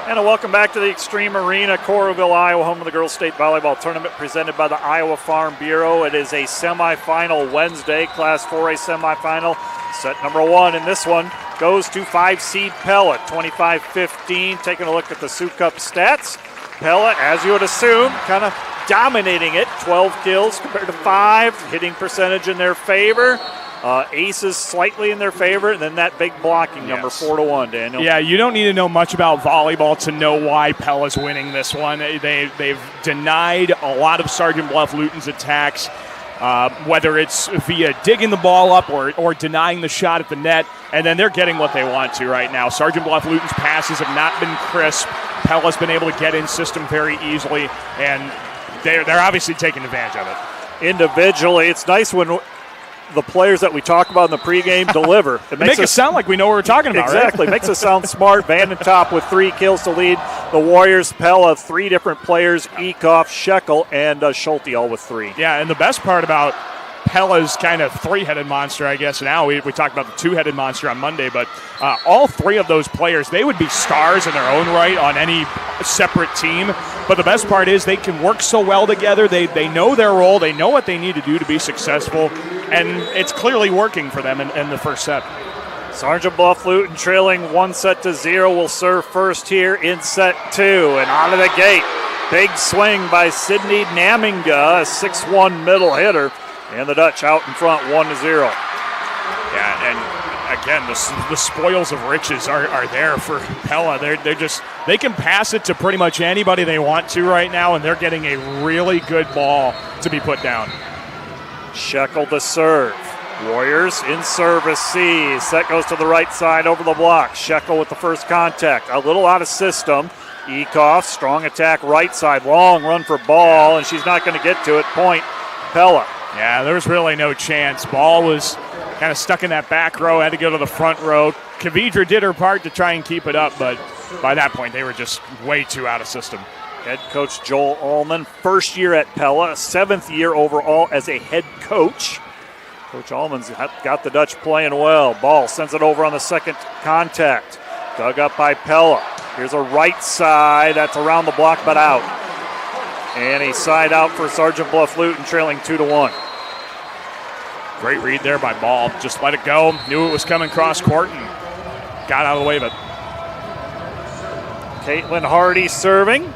And welcome back to the Extreme Arena, Coralville, Iowa, home of the Girls State Volleyball Tournament presented by the Iowa Farm Bureau. It is a semifinal Wednesday, Class 4A semifinal. Set number one in this one goes to 5-seed Pella, 25-15. Taking a look at the Sioux Cup stats. Pella, as you would assume, kind of dominating it. 12 kills compared to 5. Hitting percentage in their favor. Aces slightly in their favor, and then that big blocking number, 4-1, Daniel. Yeah, you don't need to know much about volleyball to know why Pella's winning this one. They've denied a lot of Sergeant Bluff-Luton's attacks, whether it's via digging the ball up or denying the shot at the net, and then they're getting what they want to right now. Sergeant Bluff-Luton's passes have not been crisp. Pella's been able to get in system very easily, and they're obviously taking advantage of it. Individually, it's nice when the players that we talk about in the pregame deliver. It makes us sound like we know what we're talking about, exactly. Right? Makes us sound smart. Vandentop with 3 kills to lead the Warriors. Pella, 3 different players, Ekoff, Shekel, and Schulte all with 3. Yeah, and the best part about Pella's kind of 3-headed monster, I guess now, we talked about the 2-headed monster on Monday, but all 3 of those players, they would be stars in their own right on any separate team. But the best part is they can work so well together. They know their role. They know what they need to do to be successful. And it's clearly working for them in the first set. Sergeant Bluff-Luton trailing 1-0 will serve first here in set 2. And out of the gate, big swing by Sydney Naminga, a 6'1" middle hitter. And the Dutch out in front, 1-0. Yeah, and again, the spoils of riches are there for Pella. They can pass it to pretty much anybody they want to right now, and they're getting a really good ball to be put down. Shekel to serve. Warriors in service C. Set goes to the right side over the block. Shekel with the first contact. A little out of system. Ekoff, strong attack right side. Long run for ball, and she's not going to get to it. Point, Pella. Yeah, there was really no chance. Ball was kind of stuck in that back row, had to go to the front row. Kvidra did her part to try and keep it up, but by that point, they were just way too out of system. Head coach Joel Allman, first year at Pella, 7th year overall as a head coach. Coach Allman's got the Dutch playing well. Ball sends it over on the second contact. Dug up by Pella. Here's a right side. That's around the block, but out. And a side out for Sergeant Bluff-Luton, trailing 2-1. Great read there by Ball. Just let it go. Knew it was coming cross court and got out of the way of it. Caitlin Hardy serving.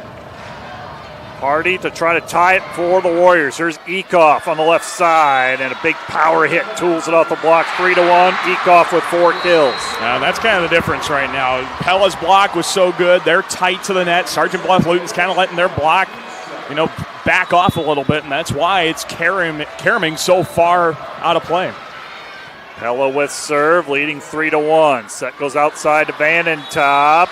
Hardy to try to tie it for the Warriors. Here's Ekoff on the left side, and a big power hit. Tools it off the block, 3-1. Ekoff with 4 kills. That's kind of the difference right now. Pella's block was so good. They're tight to the net. Sergeant Bluff-Luton's kind of letting their block, back off a little bit, and that's why it's carrying so far out of play. Pella with serve, leading 3-1. Set goes outside to Vandentop.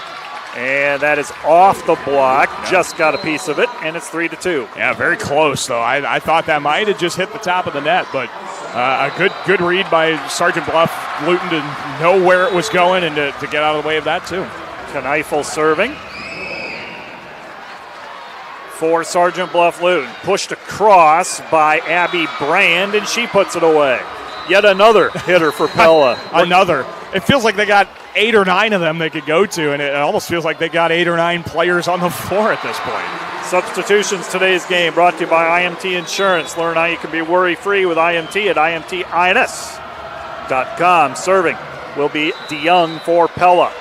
And that is off the block. Just got a piece of it, and it's 3-2. Yeah, very close, though. I thought that might have just hit the top of the net, but a good read by Sergeant Bluff-Luton to know where it was going and to get out of the way of that, too. Kneifel serving for Sergeant Bluff-Luton. Pushed across by Abby Brand, and she puts it away. Yet another hitter for Pella. Another. It feels like they got 8 or 9 of them they could go to, and it almost feels like they got 8 or 9 players on the floor at this point. Substitutions today's game brought to you by IMT Insurance. Learn how you can be worry-free with IMT at IMTINS.com. Serving will be DeYoung for Pella.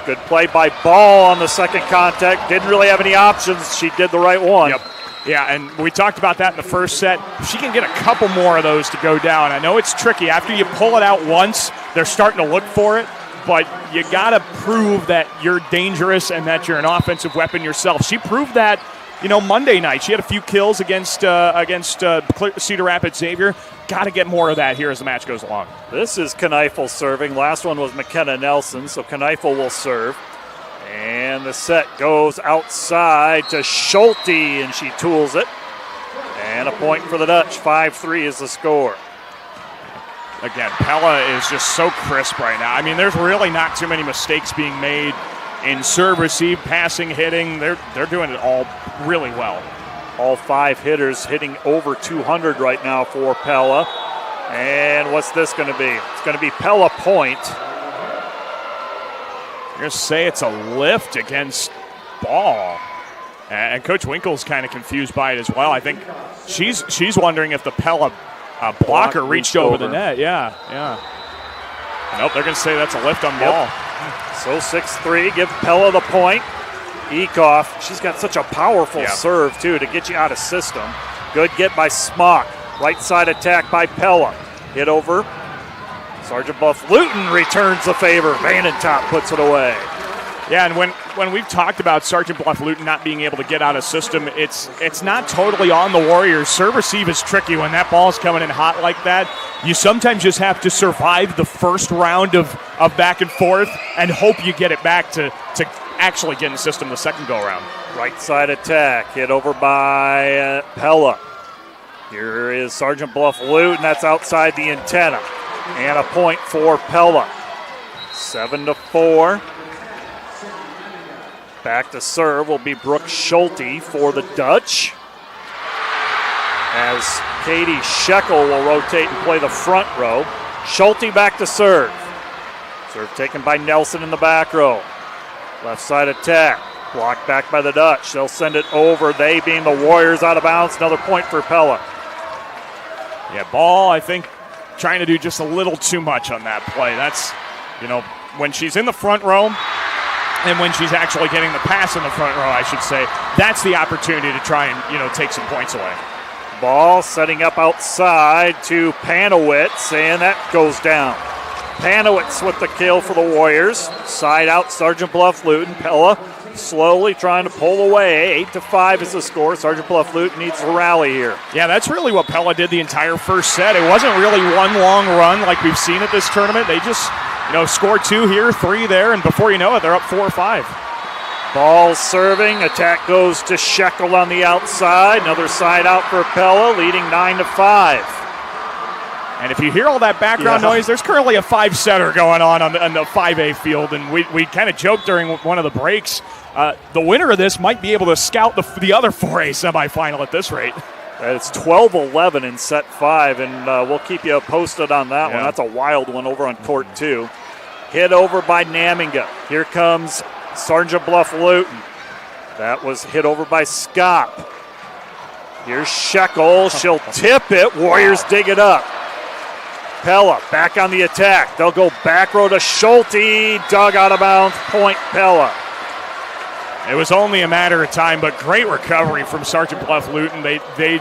Good play by Ball on the second contact. Didn't really have any options. She did the right one. Yep. Yeah, and we talked about that in the first set. If she can get a couple more of those to go down. I know it's tricky. After you pull it out once, they're starting to look for it, but you got to prove that you're dangerous and that you're an offensive weapon yourself. She proved that, Monday night. She had a few kills against Cedar Rapids Xavier. Got to get more of that here as the match goes along. This is Kneifel serving. Last one was McKenna Nelson, so Kneifel will serve. And the set goes outside to Schulte, and she tools it. And a point for the Dutch. 5-3 is the score. Again, Pella is just so crisp right now. I mean, there's really not too many mistakes being made in serve, receive, passing, hitting. They're doing it all really well. All 5 hitters hitting over 200 right now for Pella. And what's this going to be? It's going to be Pella point. I'm going to say it's a lift against Ball. And Coach Winkle's kind of confused by it as well. I think she's wondering if the Pella blocker reached over the net. Yeah. Nope, they're going to say that's a lift on Ball. So 6-3, give Pella the point. Ekoff, she's got such a powerful serve, too, to get you out of system. Good get by Smock. Right side attack by Pella. Hit over. Sergeant Bluff-Luton returns the favor. Vanentop puts it away. Yeah, and when we've talked about Sergeant Bluff-Luton not being able to get out of system, it's not totally on the Warriors. Serve receive is tricky when that ball's coming in hot like that. You sometimes just have to survive the first round of back and forth and hope you get it back to actually get in the system the second go-around. Right side attack, hit over by Pella. Here is Sergeant Bluff-Luton. That's outside the antenna. And a point for Pella. 7-4. Back to serve will be Brooke Schulte for the Dutch. As Katie Scheckel will rotate and play the front row. Schulte back to serve. Serve taken by Nelson in the back row. Left side attack. Blocked back by the Dutch. They'll send it over. They being the Warriors out of bounds. Another point for Pella. Yeah, Ball, I think, trying to do just a little too much on that play. That's, when she's in the front row and when she's actually getting the pass in the front row, I should say, that's the opportunity to try and, take some points away. Ball setting up outside to Panowitz, and that goes down. Panowitz with the kill for the Warriors. Side out, Sergeant Bluff-Luton. Pella slowly trying to pull away. 8-5 is the score. Sergeant Bluff-Luton needs to rally here. Yeah, that's really what Pella did the entire first set. It wasn't really one long run like we've seen at this tournament. They just, score 2 here, 3 there, and before you know it, they're up 4 or 5. Ball serving. Attack goes to Scheckel on the outside. Another side out for Pella, leading 9-5. And if you hear all that background noise, there's currently a 5-setter going on the 5A field, and we kind of joked during one of the breaks. The winner of this might be able to scout the other 4A semifinal at this rate. It's 12-11 in set 5, and we'll keep you posted on that one. That's a wild one over on court 2. Hit over by Naminga. Here comes Sergeant Bluff-Luton. That was hit over by Scott. Here's Scheckel. She'll tip it. Warriors dig it up. Pella back on the attack. They'll go back row to Schulte. Dug out of bounds. Point Pella. It was only a matter of time, but great recovery from Sergeant Bluff-Luton. They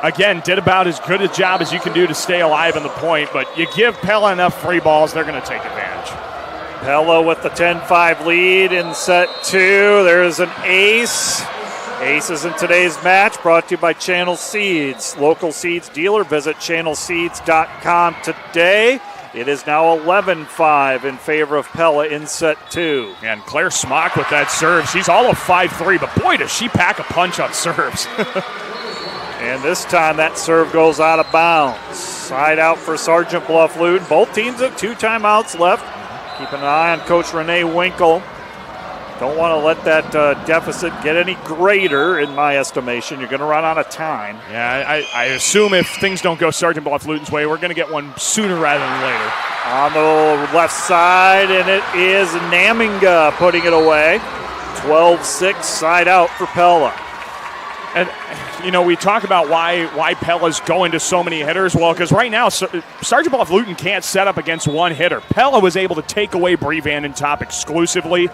again, did about as good a job as you can do to stay alive in the point, but you give Pella enough free balls, they're going to take advantage. Pella with the 10-5 lead in set 2. There's an ace. Aces in today's match brought to you by Channel Seeds. Local seeds dealer. Visit channelseeds.com today. It is now 11-5 in favor of Pella in set 2. And Claire Smock with that serve. She's all of 5'3", but boy, does she pack a punch on serves. And this time that serve goes out of bounds. Side out for Sergeant Bluff-Luton. Both teams have 2 timeouts left. Keep an eye on Coach Renee Winkle. Don't want to let that deficit get any greater, in my estimation. You're going to run out of time. Yeah, I assume if things don't go Sergeant Bluff-Luton's way, we're going to get one sooner rather than later. On the left side, and it is Naminga putting it away. 12-6, side out for Pella. And, you know, we talk about why Pella's going to so many hitters. Well, because right now, Sergeant Bluff-Luton can't set up against one hitter. Pella was able to take away Bree Vandentop exclusively.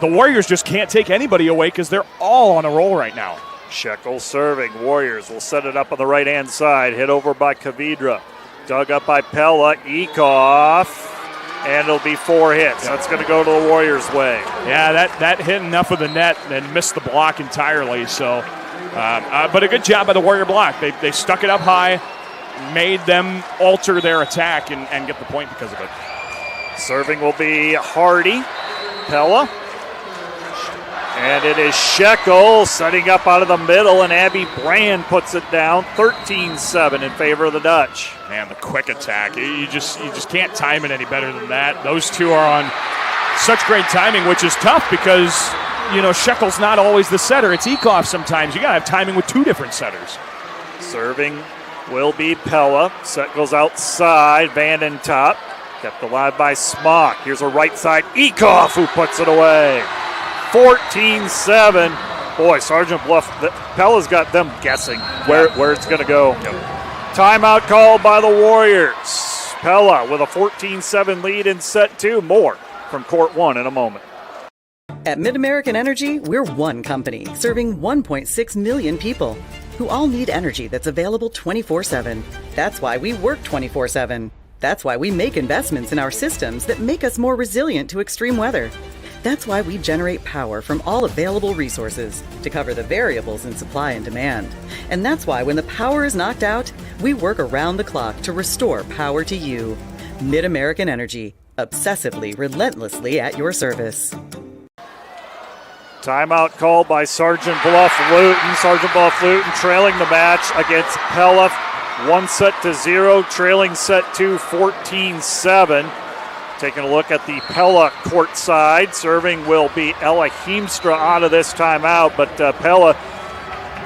The Warriors just can't take anybody away because they're all on a roll right now. Shekel serving. Warriors will set it up on the right-hand side. Hit over by Kavidra. Dug up by Pella. Ekoff. And it'll be 4 hits. That's going to go to the Warriors' way. Yeah, that hit enough of the net and missed the block entirely. So, but a good job by the Warrior block. They stuck it up high, made them alter their attack and get the point because of it. Serving will be Hardy. Pella. And it is Shekel setting up out of the middle, and Abby Brand puts it down 13-7 in favor of the Dutch. Man, the quick attack. You just can't time it any better than that. Those two are on such great timing, which is tough because, you know, Shekel's not always the setter. It's Ekoff sometimes. You got to have timing with 2 different setters. Serving will be Pella. Set goes outside. Vandentop. Kept alive by Smock. Here's a right side Ekoff who puts it away. 14-7. Boy, Sergeant Pella's got them guessing where it's going to go. Timeout called by the Warriors. Pella with a 14-7 lead in set 2. More from Court 1 in a moment. At MidAmerican Energy, we're one company serving 1.6 million people who all need energy that's available 24/7. That's why we work 24/7. That's why we make investments in our systems that make us more resilient to extreme weather. That's why we generate power from all available resources to cover the variables in supply and demand. And that's why when the power is knocked out, we work around the clock to restore power to you. MidAmerican Energy, obsessively, relentlessly at your service. Timeout called by Sergeant Bluff-Luton. Sergeant Bluff-Luton trailing the match against Pella 1-0, trailing set 2 14-7. Taking a look at the Pella court side. Serving will be Ella Heemstra out of this timeout, but Pella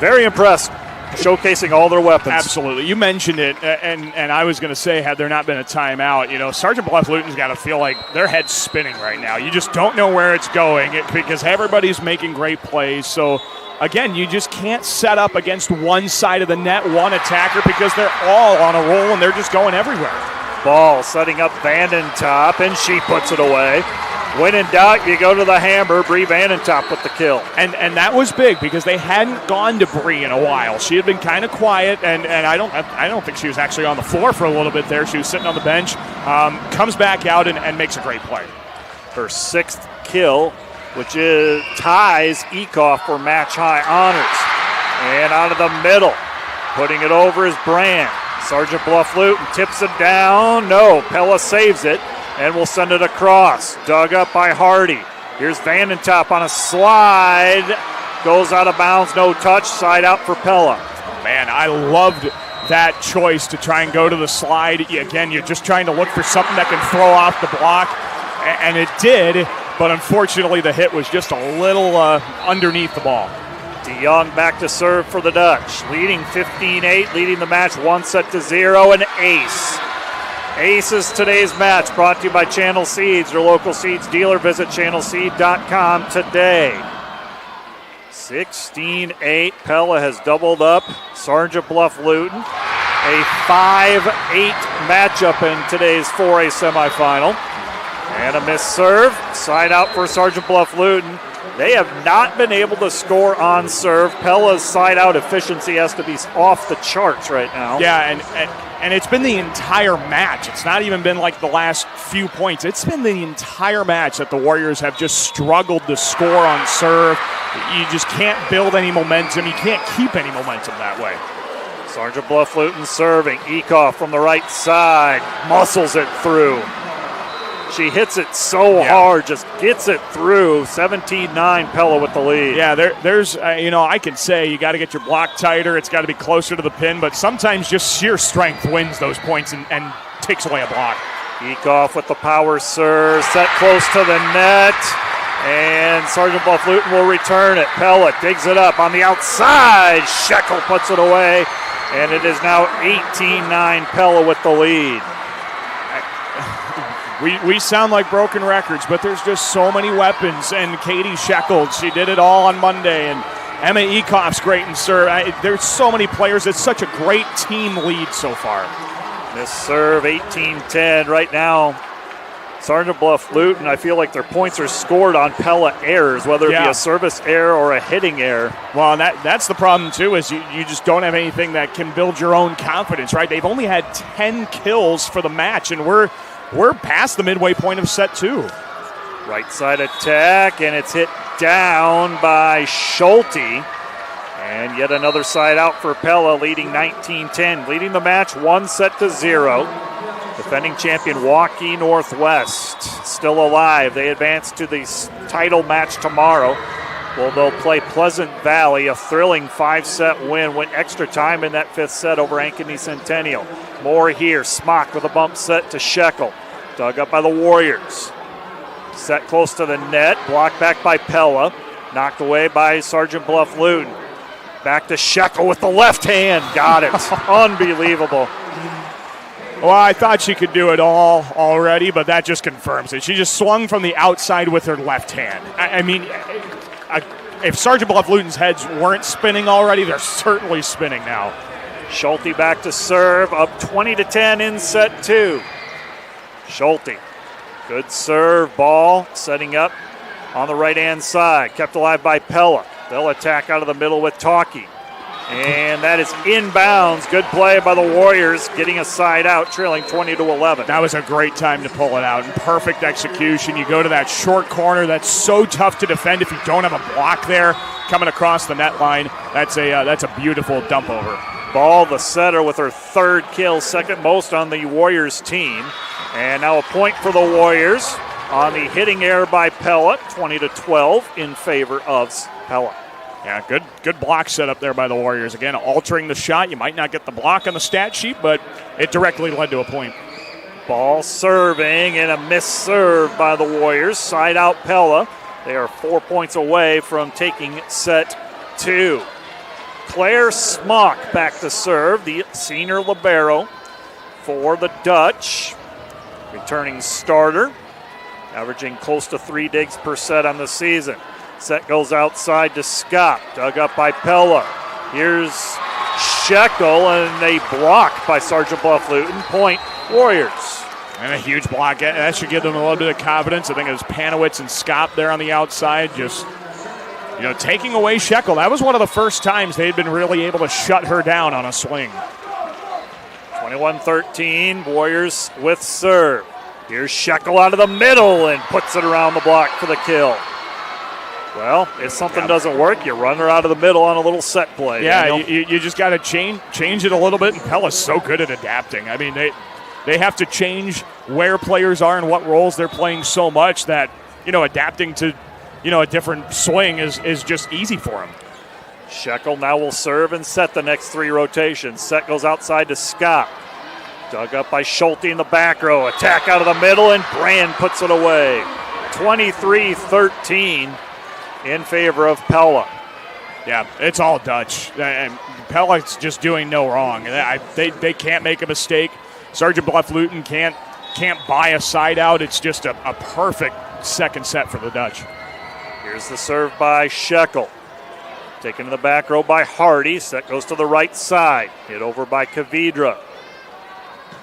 very impressed, showcasing all their weapons. Absolutely. You mentioned it, and I was going to say, had there not been a timeout, you know, Sergeant Bluff-Luton's got to feel like their head's spinning right now. You just don't know where it's going because everybody's making great plays. So, again, you just can't set up against one side of the net, one attacker, because they're all on a roll and they're just going everywhere. Ball setting up Vandentop, and she puts it away. When in doubt, you go to the hammer. Bree Vandentop with the kill. And that was big because they hadn't gone to Bree in a while. She had been kind of quiet, and I don't think she was actually on the floor for a little bit there. She was sitting on the bench. Comes back out and makes a great play. Her 6th kill, which ties Ekoff for match-high honors. And out of the middle, putting it over is Brand. Sergeant Bluff-Luton tips it down. No, Pella saves it and will send it across. Dug up by Hardy. Here's Vandentop on a slide. Goes out of bounds, no touch. Side out for Pella. Man, I loved that choice to try and go to the slide. Again, you're just trying to look for something that can throw off the block, and it did, but unfortunately the hit was just a little underneath the ball. DeYoung back to serve for the Dutch, leading 15-8, leading the match 1-0, and ace. Ace is today's match, brought to you by Channel Seeds, your local seeds dealer. Visit channelseed.com today. 16-8, Pella has doubled up Sergeant Bluff-Luton. A 5-8 matchup in today's 4A semifinal. And a missed serve, side out for Sergeant Bluff-Luton. They have not been able to score on serve. Pella's side-out efficiency has to be off the charts right now. Yeah, and it's been the entire match. It's not even been like the last few points. It's been the entire match that the Warriors have just struggled to score on serve. You just can't build any momentum. You can't keep any momentum that way. Sergeant Bluff-Luton serving. Ekoff from the right side. Muscles it through. She hits it so hard, just gets it through. 17-9, Pella with the lead. Yeah, there's, I can say you got to get your block tighter. It's got to be closer to the pin, but sometimes just sheer strength wins those points and takes away a block. Ekoff with the power serve, set close to the net, and Sergeant Bluff-Luton will return it. Pella digs it up on the outside. Shekel puts it away, and it is now 18-9, Pella with the lead. We sound like broken records, but there's just so many weapons. And Katie Shekel, she did it all on Monday. And Emma Ekoff's great in serve. There's so many players. It's such a great team lead so far. This serve, 18-10. Right now, Sergeant Bluff-Luton, I feel like their points are scored on Pella errors, whether it be a service error or a hitting error. Well, and that's the problem, too, is you just don't have anything that can build your own confidence, right? They've only had 10 kills for the match, and we're past the midway point of set 2. Right side attack, and it's hit down by Schulte. And yet another side out for Pella, leading 19-10. Leading the match 1-0. Defending champion Waukee Northwest still alive. They advance to the title match tomorrow. Well, they'll play Pleasant Valley, a thrilling 5-set win. Went extra time in that 5th set over Ankeny Centennial. More here. Smock with a bump set to Shekel. Dug up by the Warriors. Set close to the net. Blocked back by Pella. Knocked away by Sergeant Bluff-Luton. Back to Shekel with the left hand. Got it. Unbelievable. Well, I thought she could do it all already, but that just confirms it. She just swung from the outside with her left hand. I mean, if Sergeant Bluff-Luton's heads weren't spinning already, they're certainly spinning now. Schulte back to serve, up 20-10 in set 2. Schulte, good serve, ball setting up on the right-hand side. Kept alive by Pella. They'll attack out of the middle with Talkie. And that is inbounds. Good play by the Warriors, getting a side out, trailing 20-11. That was a great time to pull it out, and perfect execution. You go to that short corner. That's so tough to defend if you don't have a block there coming across the net line. That's a beautiful dump over. Ball, the setter, with her 3rd kill, 2nd most on the Warriors team. And now a point for the Warriors on the hitting error by Pella, 20-12 in favor of Pella. Yeah, good block set up there by the Warriors. Again, altering the shot. You might not get the block on the stat sheet, but it directly led to a point. Ball serving and a missed serve by the Warriors. Side out Pella. They are 4 points away from taking set 2. Claire Smock back to serve, the senior libero for the Dutch. Returning starter, averaging close to 3 digs per set on the season. Set goes outside to Scott, dug up by Pella. Here's Shekel, and they block by Sergeant Bluff-Luton. Point, Warriors. And a huge block. That should give them a little bit of confidence. I think it was Panowitz and Scott there on the outside, just taking away Shekel. That was one of the first times they'd been really able to shut her down on a swing. 21-13, Warriors with serve. Here's Shekel out of the middle and puts it around the block for the kill. Well, if something doesn't work, you run her out of the middle on a little set play. Yeah, you just got to change it a little bit, and Pella's so good at adapting. I mean, they have to change where players are and what roles they're playing so much that, adapting to, a different swing is just easy for them. Shekel now will serve and set the next 3 rotations. Set goes outside to Scott. Dug up by Schulte in the back row. Attack out of the middle, and Brand puts it away. 23-13 in favor of Pella. Yeah, it's all Dutch. And Pella's just doing no wrong. They can't make a mistake. Sergeant Bluff-Luton can't buy a side out. It's just a perfect second set for the Dutch. Here's the serve by Shekel. Taken to the back row by Hardy. Set goes to the right side. Hit over by Kavidra.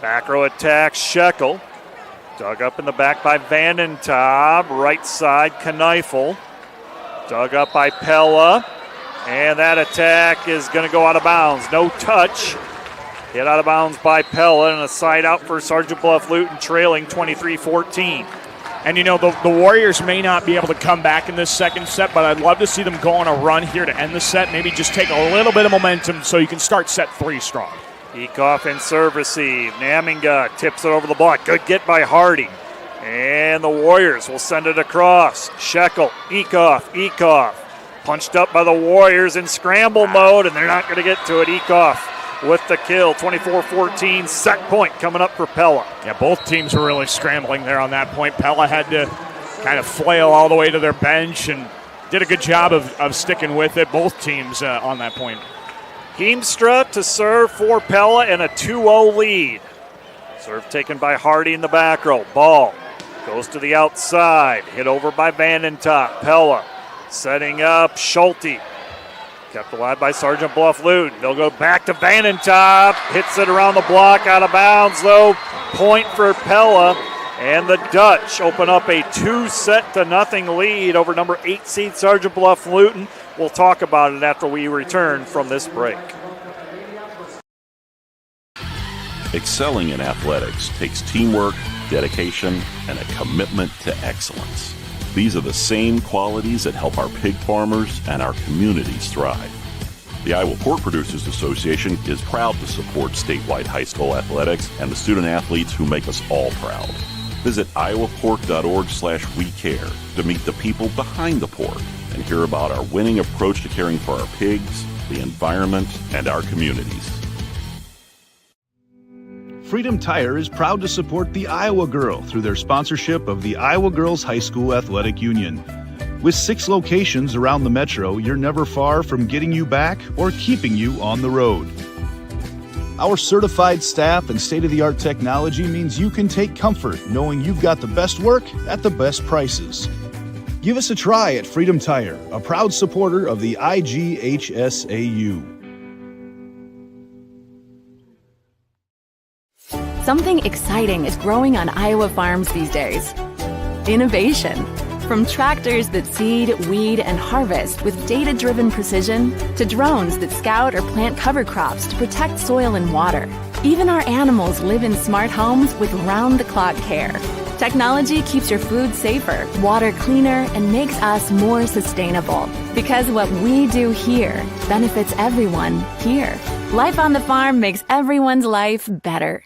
Back row attack, Shekel. Dug up in the back by Vandentab. Right side, Kneifel. Dug up by Pella. And that attack is going to go out of bounds. No touch. Hit out of bounds by Pella, and a side out for Sergeant Bluff-Luton, trailing 23-14. And, the Warriors may not be able to come back in this second set, but I'd love to see them go on a run here to end the set. Maybe just take a little bit of momentum so you can start set 3 strong. Eekhoff in serve receive. Naminga tips it over the block. Good get by Hardy. And the Warriors will send it across. Shekel, Eekhoff. Punched up by the Warriors in scramble mode, and they're not going to get to it. Eekhoff with the kill. 24-14, set point coming up for Pella. Yeah, both teams were really scrambling there on that point. Pella had to kind of flail all the way to their bench and did a good job of sticking with it, both teams on that point. Heemstra to serve for Pella and a 2-0 lead. Serve taken by Hardy in the back row. Ball goes to the outside. Hit over by Vandentop. Pella setting up Schulte. Kept alive by Sergeant Bluff-Luton. They'll go back to Vandentop. Hits it around the block, out of bounds though. Point for Pella. And the Dutch open up a 2-0 lead over number 8 seed Sergeant Bluff-Luton. We'll talk about it after we return from this break. Excelling in athletics takes teamwork, dedication, and a commitment to excellence. These are the same qualities that help our pig farmers and our communities thrive. The Iowa Pork Producers Association is proud to support statewide high school athletics and the student athletes who make us all proud. Visit iowapork.org/WeCare to meet the people behind the pork and hear about our winning approach to caring for our pigs, the environment, and our communities. Freedom Tire is proud to support the Iowa Girl through their sponsorship of the Iowa Girls High School Athletic Union. With 6 locations around the metro, you're never far from getting you back or keeping you on the road. Our certified staff and state-of-the-art technology means you can take comfort knowing you've got the best work at the best prices. Give us a try at Freedom Tire, a proud supporter of the IGHSAU. Something exciting is growing on Iowa farms these days. Innovation. From tractors that seed, weed, and harvest with data-driven precision to drones that scout or plant cover crops to protect soil and water. Even our animals live in smart homes with round-the-clock care. Technology keeps your food safer, water cleaner, and makes us more sustainable. Because what we do here benefits everyone here. Life on the farm makes everyone's life better.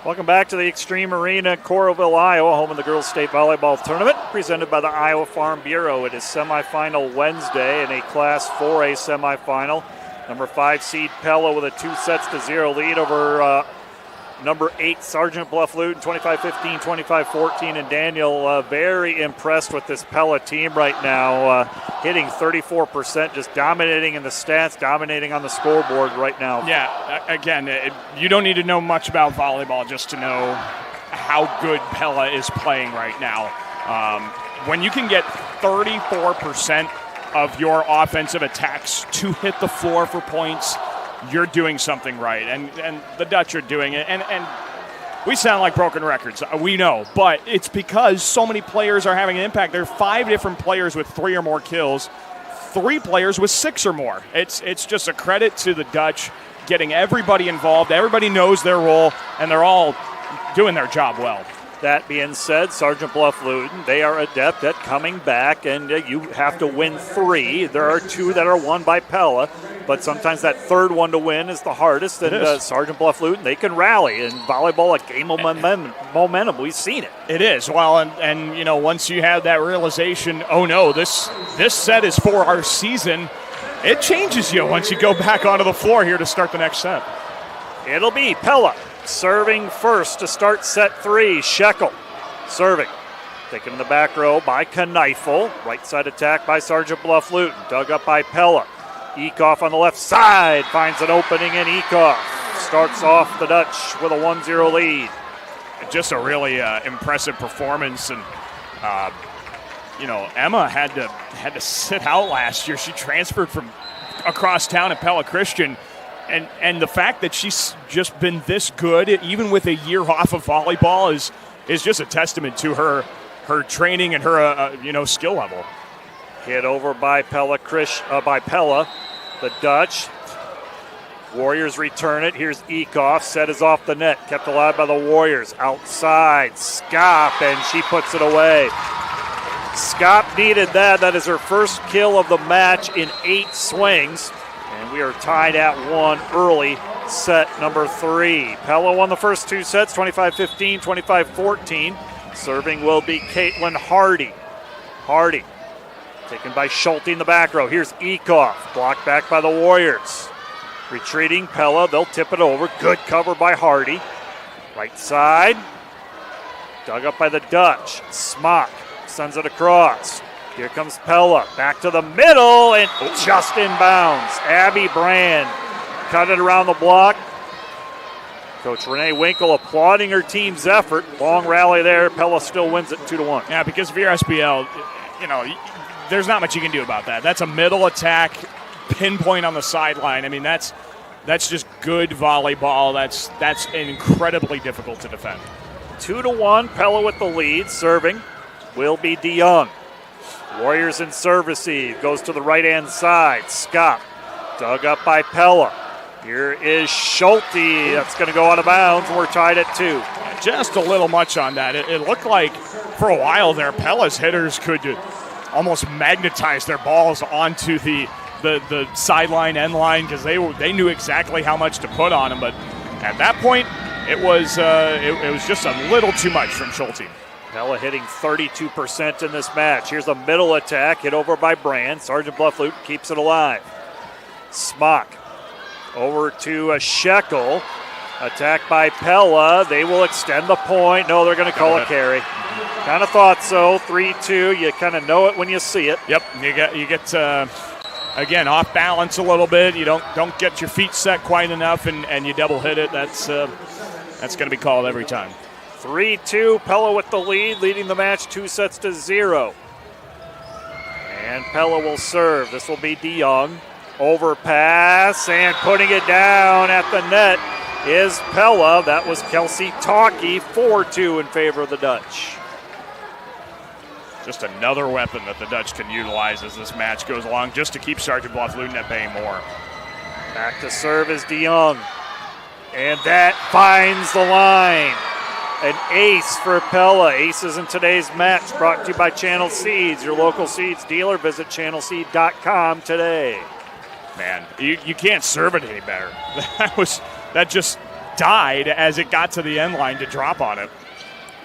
Welcome back to the Extreme Arena in Coralville, Iowa, home of the Girls State Volleyball Tournament, presented by the Iowa Farm Bureau. It is semifinal Wednesday in a Class 4A semifinal. Number 5 seed Pella with a 2-0 lead over number 8 Sergeant Bluff-Luton, 25-15, 25-14, and Daniel very impressed with this Pella team right now, hitting 34%, just dominating in the stats, dominating on the scoreboard right now. Yeah, again, you don't need to know much about volleyball just to know how good Pella is playing right now. When you can get 34% of your offensive attacks to hit the floor for points, you're doing something right, and the Dutch are doing it, and we sound like broken records, we know, but it's because so many players are having an impact. There are 5 different players with 3 or more kills, 3 players with 6 or more. It's just a credit to the Dutch getting everybody involved. Everybody knows their role, and they're all doing their job well. That being said, Sergeant Bluff-Luton, they are adept at coming back, and you have to win 3. There are 2 that are won by Pella, but sometimes that third one to win is the hardest, and Sergeant Bluff-Luton, they can rally. In volleyball, a game of momentum. We've seen it. It is. Well, and you know, once you have that realization, oh no, this set is for our season, it changes you once you go back onto the floor here to start the next set. It'll be Pella serving first to start set 3. Shekel serving. Taken in the back row by Kneifel. Right side attack by Sergeant Bluff-Luton. Dug up by Pella. Eekhoff on the left side finds an opening, and Eekhoff starts off the Dutch with a 1-0 lead. Just a really impressive performance, and you know, Emma had to sit out last year. She transferred from across town at Pella Christian. And the fact that she's just been this good, even with a year off of volleyball, is just a testament to her training and her skill level. Hit over by Pella. The Dutch Warriors return it. Here's Ekoff. Set is off the net. Kept alive by the Warriors. Outside. Skop, and she puts it away. Skop needed that. That is her first kill of the match in 8 swings. And we are tied at 1 early, set number 3. Pella won the first 2 sets, 25-15, 25-14. Serving will be Caitlin Hardy. Hardy taken by Schulte in the back row. Here's Ekoff. Blocked back by the Warriors. Retreating Pella. They'll tip it over. Good cover by Hardy. Right side. Dug up by the Dutch. Smock sends it across. Here comes Pella. Back to the middle and just inbounds. Abby Brand cut it around the block. Coach Renee Winkle applauding her team's effort. Long rally there. Pella still wins it 2-1. Yeah, because if you're SBL, there's not much you can do about that. That's a middle attack, pinpoint on the sideline. I mean, that's just good volleyball. That's incredibly difficult to defend. 2-1. Pella with the lead. Serving will be DeYoung. Warriors in serve receive. Goes to the right-hand side. Scott dug up by Pella. Here is Schulte. That's going to go out of bounds. We're tied at 2. Just a little much on that. It looked like for a while there, Pella's hitters could almost magnetize their balls onto the sideline, end line, because they knew exactly how much to put on them. But at that point, it was just a little too much from Schulte. Pella hitting 32% in this match. Here's a middle attack hit over by Brand. Sergeant Bluff-Luton keeps it alive. Smock over to a Shekel. Attacked by Pella. They will extend the point. No, they're going to call a carry. Kind of thought so. 3-2. You kind of know it when you see it. Yep. You get again off balance a little bit. You don't get your feet set quite enough, and you double hit it. That's going to be called every time. 3-2. Pella with the lead, leading the match 2-0. And Pella will serve. This will be DeYoung. Overpass and putting it down at the net is Pella. That was Kelsey Talkie. 4-2 in favor of the Dutch. Just another weapon that the Dutch can utilize as this match goes along, just to keep Sergeant Bluff-Luton at bay more. Back to serve is DeYoung. And that finds the line. An ace for Pella. Aces in today's match brought to you by Channel Seeds, your local seeds dealer. Visit channelseed.com today. Man, you can't serve it any better. That just died as it got to the end line to drop on it.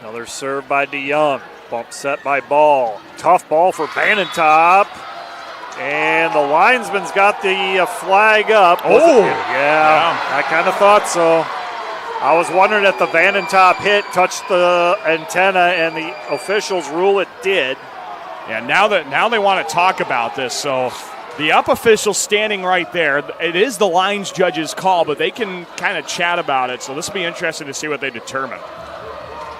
Another serve by DeYoung. Bump set by Ball. Tough ball for Vanentop. And the linesman's got the flag up. Yeah, I kind of thought so. I was wondering if the Vanentop hit touched the antenna, and the officials rule it did. Yeah, now they want to talk about this. So the up official standing right there. It is the lines judge's call, but they can kind of chat about it. So this will be interesting to see what they determine.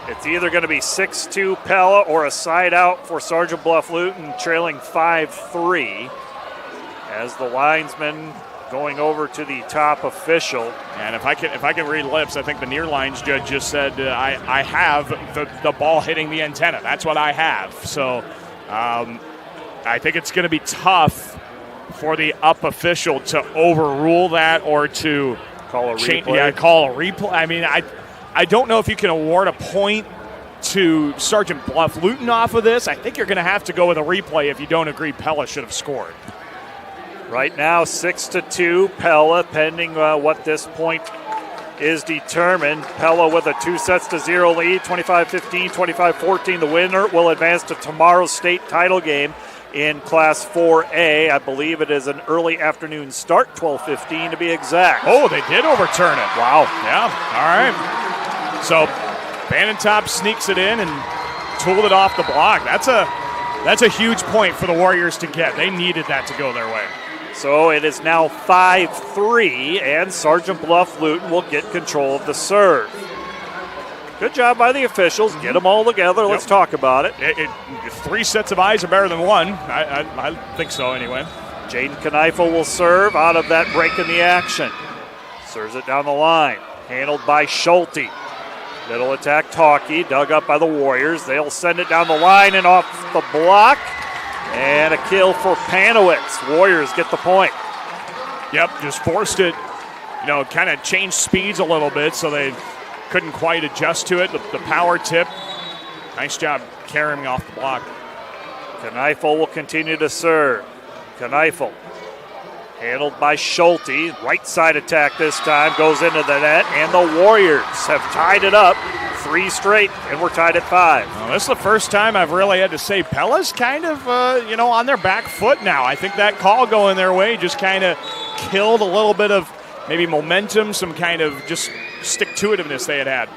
It's either going to be 6-2 Pella or a side out for Sergeant Bluff-Luton, trailing 5-3 as the linesman going over to the top official. And if I can read lips, I think the near lines judge just said, I have the ball hitting the antenna. That's what I have. So I think it's going to be tough for the up official to overrule that or to call a replay. Yeah, call a replay. I mean, I don't know if you can award a point to Sergeant Bluff-Luton off of this. I think you're going to have to go with a replay if you don't agree Pella should have scored. Right now, 6-2 Pella, pending what this point is determined. Pella with a 2-0 lead, 25-15, 25-14. The winner will advance to tomorrow's state title game in Class 4A. I believe it is an early afternoon start, 12:15 to be exact. Oh, they did overturn it. Wow. Yeah, all right. So Vanentop sneaks it in and tooled it off the block. That's a huge point for the Warriors to get. They needed that to go their way. So it is now 5-3, and Sergeant Bluff-Luton will get control of the serve. Good job by the officials. Get them all together. Let's talk about it. 3 sets of eyes are better than 1. I think so anyway. Jaden Kneifel will serve out of that break in the action. Serves it down the line. Handled by Schulte. Middle attack, Talkie, dug up by the Warriors. They'll send it down the line and off the block. And a kill for Panowitz. Warriors get the point. Yep, just forced it kind of changed speeds a little bit, so they couldn't quite adjust to it. The power tip, nice job carrying off the block. Kneifel will continue to serve. Kneifel handled by Schulte. Right side attack this time, goes into the net, and the Warriors have tied it up 3 straight, and we're tied at 5. Well, this is the first time I've really had to say Pella's kind of, on their back foot now. I think that call going their way just kind of killed a little bit of maybe momentum, some kind of just stick-to-itiveness they had.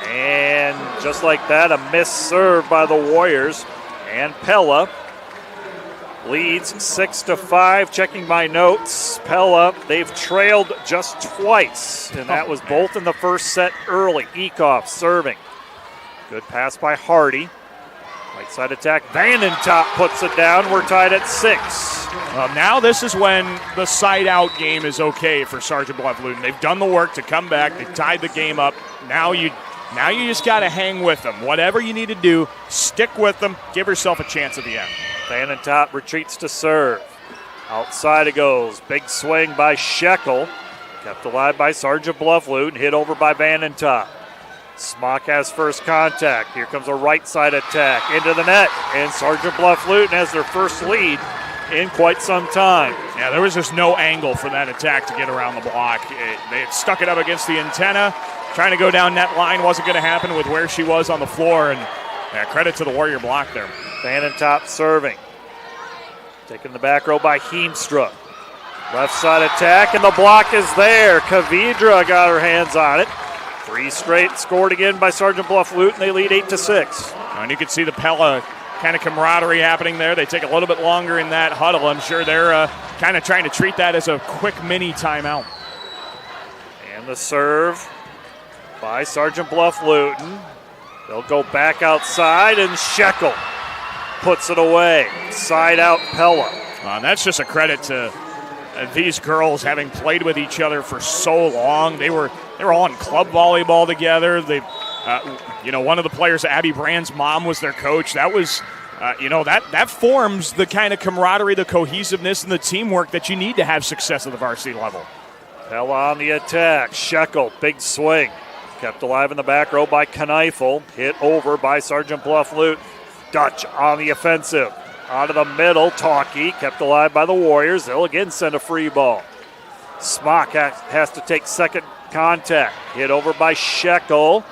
And just like that, a missed serve by the Warriors. And Pella leads 6-5. Checking my notes, Pella, they've trailed just twice, and that was both in the first set early. Ekoff serving. Good pass by Hardy. Right side attack. Vandentop puts it down. We're tied at 6. Well, now this is when the side-out game is okay for Sergeant Bluff-Luton. They've done the work to come back. They've tied the game up. Now you just got to hang with them. Whatever you need to do, stick with them. Give yourself a chance at the end. Vandentop retreats to serve. Outside it goes. Big swing by Shekel. Kept alive by Sergeant Bluff-Luton. Hit over by Vandentop. Smock has first contact. Here comes a right side attack into the net. And Sergeant Bluff-Luton has their first lead in quite some time. Yeah, there was just no angle for that attack to get around the block. They had stuck it up against the antenna. Trying to go down net line wasn't going to happen with where she was on the floor. And credit to the Warrior block there. Vandentop serving. Taking the back row by Heemstra. Left side attack, and the block is there. Kavidra got her hands on it. 3 straight scored again by Sergeant Bluff-Luton. They lead 8-6. And you can see the Pella kind of camaraderie happening there. They take a little bit longer in that huddle. I'm sure they're kind of trying to treat that as a quick mini timeout. And the serve by Sergeant Bluff-Luton. They'll go back outside, and Shekel puts it away. Side out Pella. That's just a credit to these girls having played with each other for so long. They were all in club volleyball together. They, one of the players, Abby Brand's mom, was their coach. That was, that forms the kind of camaraderie, the cohesiveness, and the teamwork that you need to have success at the varsity level. Pella on the attack. Shekel, big swing. Kept alive in the back row by Kneifel. Hit over by Sergeant Bluff-Luton. Dutch on the offensive. Out of the middle, Talkie kept alive by the Warriors. They'll again send a free ball. Smock has to take second contact. Hit over by Shekel.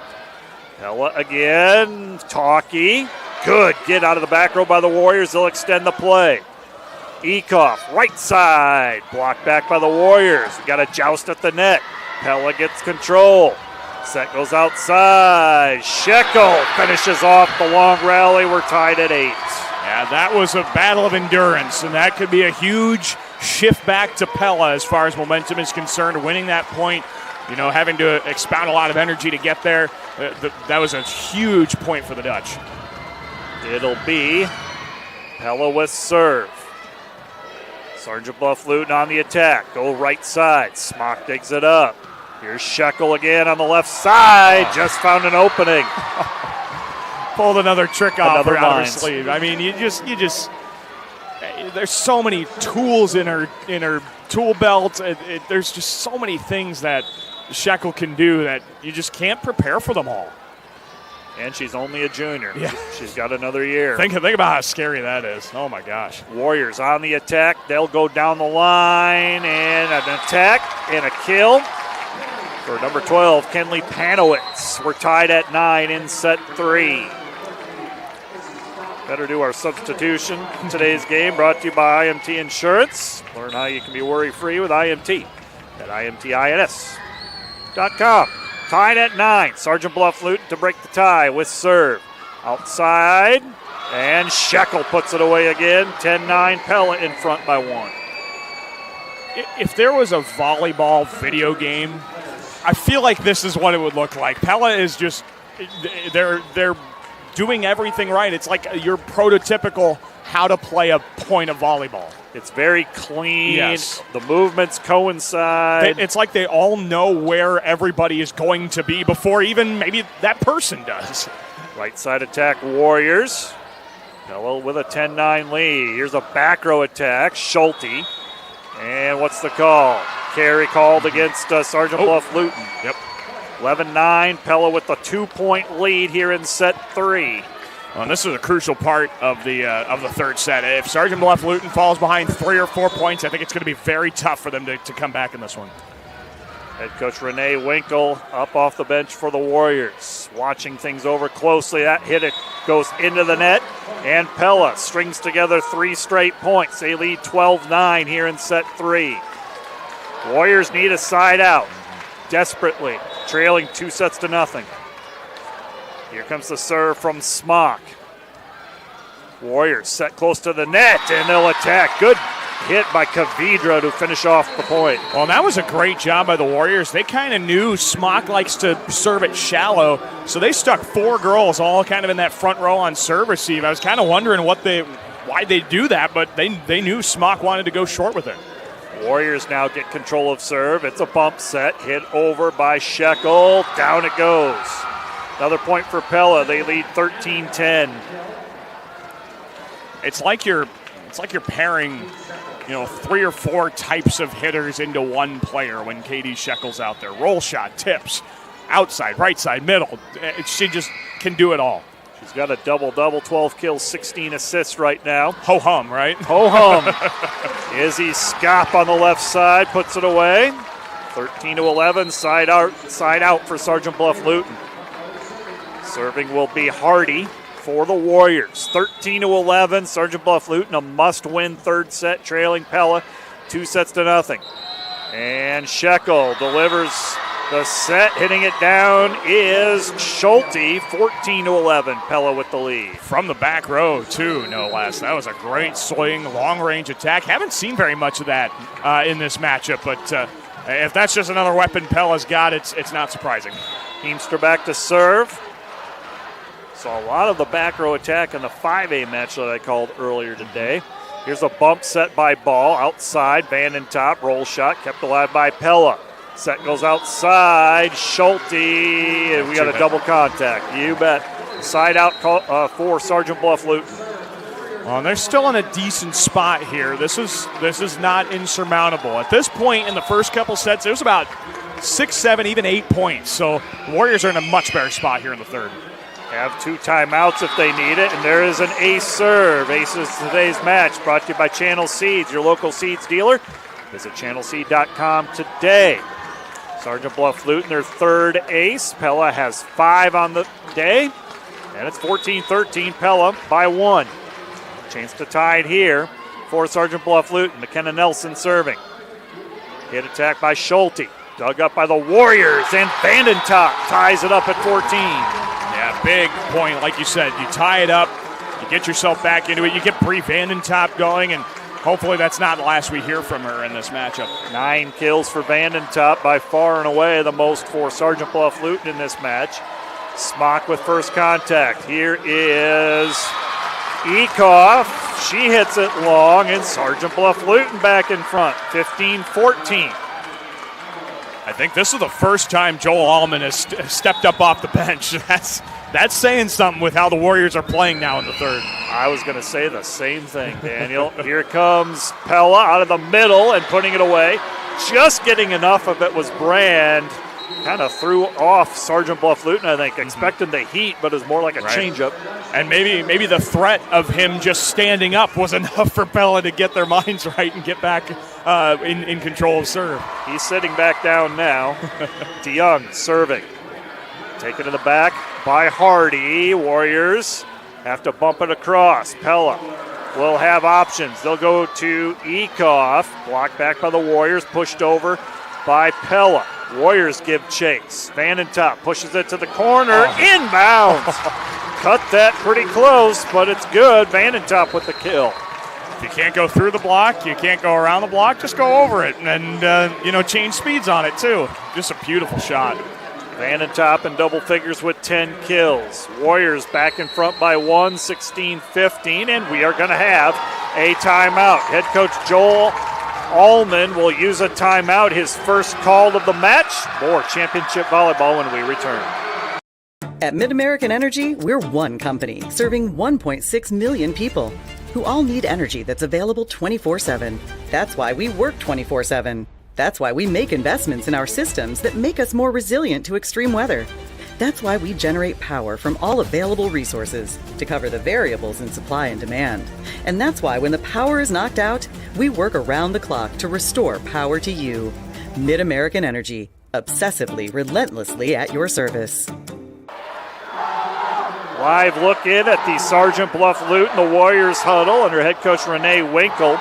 Pella again. Talkie. Good. Get out of the back row by the Warriors. They'll extend the play. Ekoff, right side. Blocked back by the Warriors. Got a joust at the net. Pella gets control. Set goes outside. Shekel finishes off the long rally. We're tied at 8. Yeah, that was a battle of endurance, and that could be a huge shift back to Pella as far as momentum is concerned. Winning that point, having to expound a lot of energy to get there, that was a huge point for the Dutch. It'll be Pella with serve. Sergeant Bluff-Luton on the attack. Go right side. Smock digs it up. Here's Shekel again on the left side. Just found an opening. Pulled another trick off her out of her sleeve. I mean, you just. There's so many tools in her tool belt. There's just so many things that Shekel can do that you just can't prepare for them all. And she's only a junior. Yeah. She's got another year. Think about how scary that is. Oh my gosh. Warriors on the attack. They'll go down the line, and an attack and a kill for number 12, Kenley Panowitz. We're tied at 9 in set 3. Better do our substitution in today's game, brought to you by IMT Insurance. Learn how you can be worry-free with IMT at IMTINS.com. Tied at 9. Sergeant Bluff-Luton to break the tie with serve. Outside, and Shekel puts it away again. 10-9, Pella in front by 1. If there was a volleyball video game, I feel like this is what it would look like. Pella is just, they're doing everything right. It's like your prototypical how to play a point of volleyball. It's very clean. Yes. The movements coincide. It's like they all know where everybody is going to be before even maybe that person does. Right side attack, Warriors. Pella with a 10-9 lead. Here's a back row attack, Schulte. And what's the call? carry called against Sergeant Bluff-Luton. Yep. 11-9, Pella with the 2-point lead here in set 3. Well, and this is a crucial part of the third set. If Sergeant Bluff-Luton falls behind 3 or 4 points, I think it's going to be very tough for them to come back in this one. Head coach Renee Winkle up off the bench for the Warriors, watching things over closely. That hit it goes into the net, and Pella strings together 3 straight points. They lead 12-9 here in set 3. Warriors need a side out desperately, trailing 2-0. Here comes the serve from Smock. Warriors set close to the net, and they'll attack. Good hit by Kavidra to finish off the point. Well, that was a great job by the Warriors. They kind of knew Smock likes to serve it shallow, so they stuck 4 girls all kind of in that front row on serve receive. I was kind of wondering why they do that, but they knew Smock wanted to go short with it. Warriors now get control of serve. It's a bump set, hit over by Shekel. Down it goes. Another point for Pella. They lead 13-10. It's like you're pairing, 3 or 4 types of hitters into one player when Katie Shekel's out there. Roll shot, tips, outside, right side, middle. She just can do it all. She's got a double-double, 12 kills, 16 assists right now. Ho-hum, right? Ho-hum. Izzy Scop on the left side puts it away. 13-11, side out for Sergeant Bluff-Luton. Serving will be Hardy for the Warriors. 13-11, Sergeant Bluff-Luton, a must-win third set, trailing Pella 2-0. And Shekel delivers the set. Hitting it down is Schulte. 14-11, Pella with the lead. From the back row, too, no less. That was a great swing, long-range attack. Haven't seen very much of that in this matchup, but if that's just another weapon Pella's got, it's not surprising. Heemstra back to serve. Saw a lot of the back row attack in the 5A match that I called earlier today. Here's a bump set by Ball. Outside, Vandentop, roll shot, kept alive by Pella. Set goes outside, Schulte, and we got a double contact. You bet. Side out for Sergeant Bluff-Luton. Well, and they're still in a decent spot here. This is not insurmountable. At this point in the first couple sets, it was about 6, 7, even 8 points. So the Warriors are in a much better spot here in the third. Have 2 timeouts if they need it, and there is an ace serve. Ace is today's match, brought to you by Channel Seeds, your local seeds dealer. Visit channelseed.com today. Sergeant Bluff-Luton, their third ace. Pella has 5 on the day, and it's 14-13. Pella by 1. Chance to tie it here for Sergeant Bluff-Luton. McKenna Nelson serving. Hit attack by Schulte. Dug up by the Warriors, and Vandentop ties it up at 14. Yeah, big point. Like you said, you tie it up, you get yourself back into it, you get Bree Vandentop going, and hopefully that's not the last we hear from her in this matchup. 9 kills for Vandentop, by far and away the most for Sergeant Bluff-Luton in this match. Smock with first contact. Here is Ekoff. She hits it long, and Sergeant Bluff-Luton back in front, 15-14. I think this is the first time Joel Allman has stepped up off the bench. That's saying something with how the Warriors are playing now in the third. I was going to say the same thing, Daniel. Here comes Pella out of the middle and putting it away. Just getting enough of it was Brand. Kind of threw off Sergeant Bluff-Luton, I think, expecting the heat, but it was more like a changeup. And maybe the threat of him just standing up was enough for Pella to get their minds right and get back in control of serve. He's sitting back down now. DeYoung serving. Taken to the back by Hardy. Warriors have to bump it across. Pella will have options. They'll go to Ekoff. Blocked back by the Warriors. Pushed over by Pella. Warriors give chase. Vandentop pushes it to the corner. Inbounds. Cut that pretty close, but it's good. Vandentop with the kill. If you can't go through the block, you can't go around the block, just go over it and change speeds on it too. Just a beautiful shot. Vandentop in double figures with 10 kills. Warriors back in front by 1, 16-15, and we are going to have a timeout. Head coach Joel Allman will use a timeout, his first call of the match. More championship volleyball when we return. At MidAmerican Energy, we're one company serving 1.6 million people who all need energy that's available 24/7. That's why we work 24/7. That's why we make investments in our systems that make us more resilient to extreme weather. That's why we generate power from all available resources to cover the variables in supply and demand. And that's why when the power is knocked out, we work around the clock to restore power to you. Mid-American Energy, obsessively, relentlessly at your service. Live look in at the Sergeant Bluff-Luton, the Warriors huddle under head coach Renee Winkle.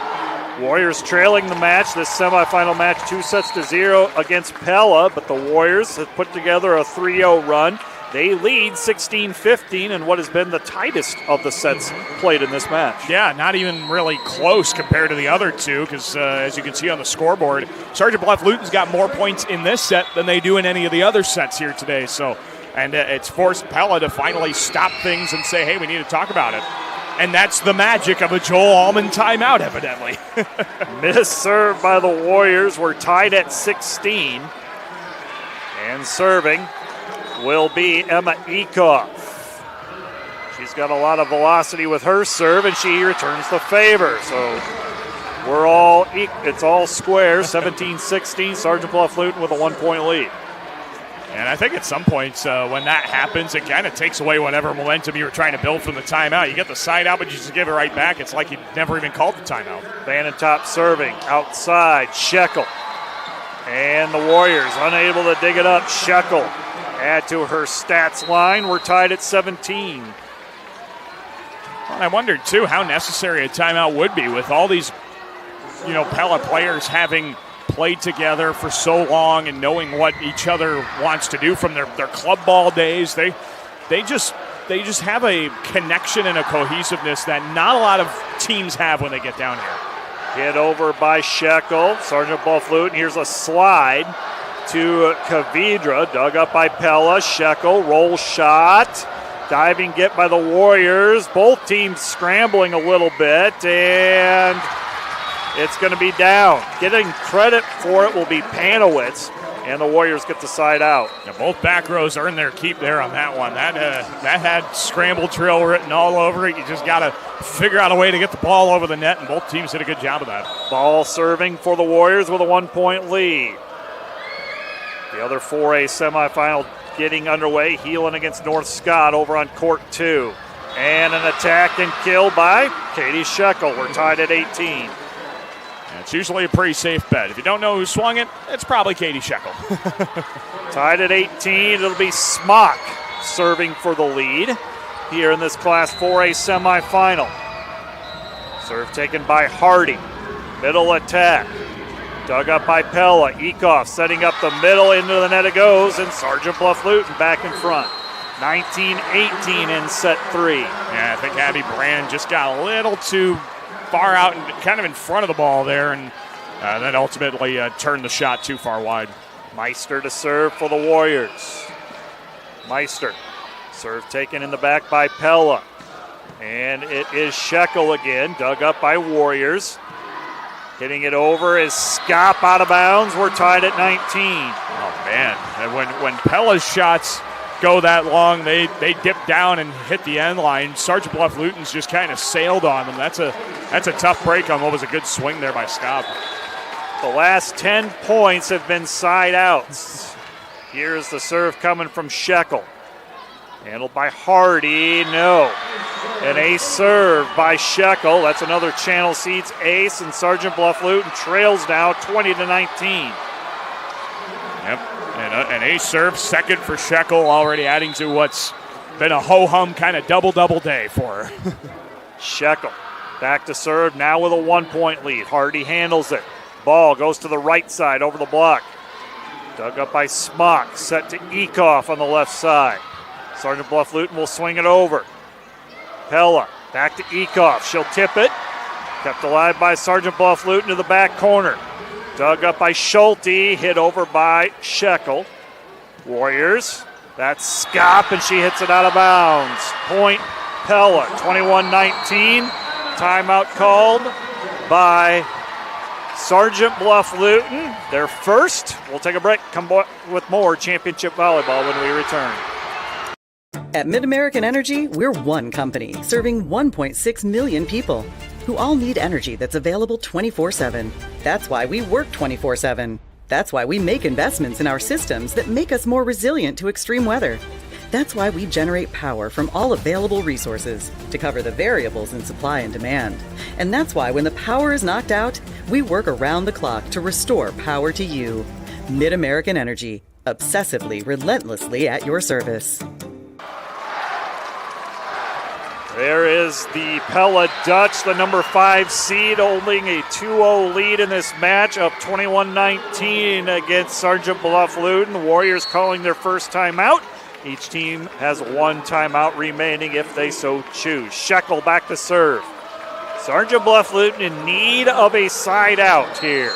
Warriors trailing the match, this semifinal match 2-0 against Pella, but the Warriors have put together a 3-0 run. They lead 16-15 in what has been the tightest of the sets played in this match. Yeah, not even really close compared to the other two because, as you can see on the scoreboard, Sergeant Bluff-Luton's got more points in this set than they do in any of the other sets here today. And it's forced Pella to finally stop things and say, hey, we need to talk about it. And that's the magic of a Joel Allman timeout, evidently. Miss serve by the Warriors. We're tied at 16. And serving will be Emma Ekoff. She's got a lot of velocity with her serve, and she returns the favor. So it's all square, 17-16. Sergeant Bluff-Luton with a 1-point lead. And I think at some points when that happens, it kind of takes away whatever momentum you were trying to build from the timeout. You get the side out, but you just give it right back. It's like you never even called the timeout. Vanentop serving outside, Shekel. And the Warriors unable to dig it up. Shekel add to her stats line. We're tied at 17. Well, I wondered, too, how necessary a timeout would be with all these, Pella players having played together for so long and knowing what each other wants to do from their club ball days. They just have a connection and a cohesiveness that not a lot of teams have when they get down here. Hit over by Shekel. Sergeant Bluff-Luton. Here's a slide to Kavidra. Dug up by Pella. Shekel, roll shot. Diving get by the Warriors. Both teams scrambling a little bit, and it's going to be down. Getting credit for it will be Panowitz, and the Warriors get the side out. Yeah, both back rows earned their keep there on that one. That had scramble drill written all over it. You just got to figure out a way to get the ball over the net, and both teams did a good job of that. Ball serving for the Warriors with a 1-point lead. The other 4A semifinal getting underway. Heelan against North Scott over on court 2. And an attack and kill by Katie Shekel. We're tied at 18. It's usually a pretty safe bet. If you don't know who swung it, it's probably Katie Shekel. Tied at 18, it'll be Smock serving for the lead here in this Class 4A semifinal. Serve taken by Hardy. Middle attack. Dug up by Pella. Ekoff setting up the middle, into the net it goes, and Sergeant Bluff-Luton back in front. 19-18 in set 3. Yeah, I think Abby Brand just got a little too far out and kind of in front of the ball there, and then ultimately turned the shot too far wide. Meister to serve for the Warriors. Meister. Serve taken in the back by Pella. And it is Shekel again, dug up by Warriors. Hitting it over is Skop out of bounds. We're tied at 19. Oh, man. And when Pella's shots go that long, they dip down and hit the end line. Sergeant Bluff-Luton's just kind of sailed on them. That's a tough break on what was a good swing there by Skop. The last 10 points have been side outs. Here's the serve coming from Shekel. Handled by Hardy, no. An ace serve by Shekel. That's another Channel Seeds ace, and Sergeant Bluff-Luton trails now 20-19. Yep, and an ace serve, second for Shekel, already adding to what's been a ho-hum kind of double-double day for her. Shekel back to serve, now with a 1-point lead. Hardy handles it. Ball goes to the right side over the block. Dug up by Smock, set to Ekoff on the left side. Sergeant Bluff-Luton will swing it over. Pella back to Ekoff. She'll tip it. Kept alive by Sergeant Bluff-Luton to the back corner. Dug up by Schulte. Hit over by Shekel. Warriors. That's Skop, and she hits it out of bounds. Point Pella. 21-19. Timeout called by Sergeant Bluff-Luton. Their first. We'll take a break. Come with more championship volleyball when we return. At Mid-American Energy, we're one company serving 1.6 million people who all need energy that's available 24/7. That's why we work 24/7. That's why we make investments in our systems that make us more resilient to extreme weather. That's why we generate power from all available resources to cover the variables in supply and demand. And that's why when the power is knocked out, we work around the clock to restore power to you. Mid-American Energy, obsessively, relentlessly at your service. There is the Pella Dutch, the number 5 seed, holding a 2-0 lead in this match, up 21-19 against Sergeant Bluff-Luton. Warriors calling their first timeout. Each team has one timeout remaining if they so choose. Shekel back to serve. Sergeant Bluff-Luton in need of a side out here.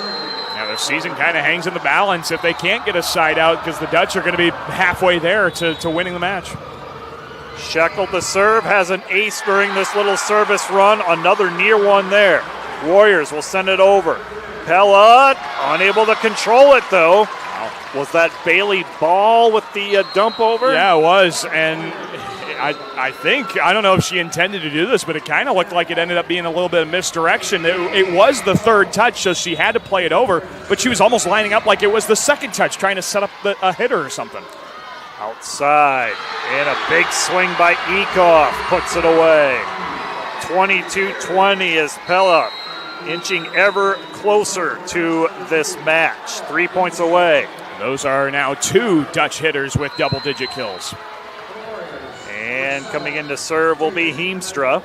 Now their season kind of hangs in the balance if they can't get a side out, because the Dutch are going to be halfway there to winning the match. Shekel to serve, has an ace during this little service run. Another near one there. Warriors will send it over. Pella unable to control it though. Was that Bailey Ball with the dump over? Yeah, it was. And I think, I don't know if she intended to do this, but it kind of looked like it ended up being a little bit of misdirection. It was the third touch, so she had to play it over, but she was almost lining up like it was the second touch, trying to set up a hitter or something. Outside, and a big swing by Ekoff puts it away. 22-20 as Pella inching ever closer to this match. 3 points away. Those are now 2 Dutch hitters with double-digit kills. And coming in to serve will be Heemstra.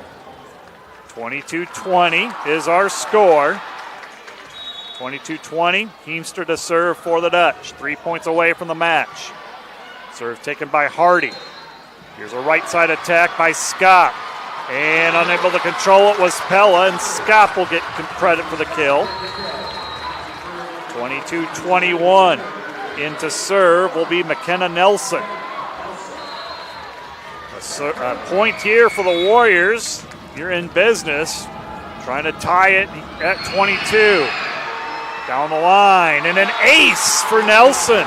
22-20 is our score. 22-20, Heemstra to serve for the Dutch. 3 points away from the match. Serve taken by Hardy. Here's a right side attack by Scott. And unable to control it was Pella, and Scott will get credit for the kill. 22-21. Into serve will be McKenna Nelson. A point here for the Warriors. You're in business. Trying to tie it at 22. Down the line, and an ace for Nelson.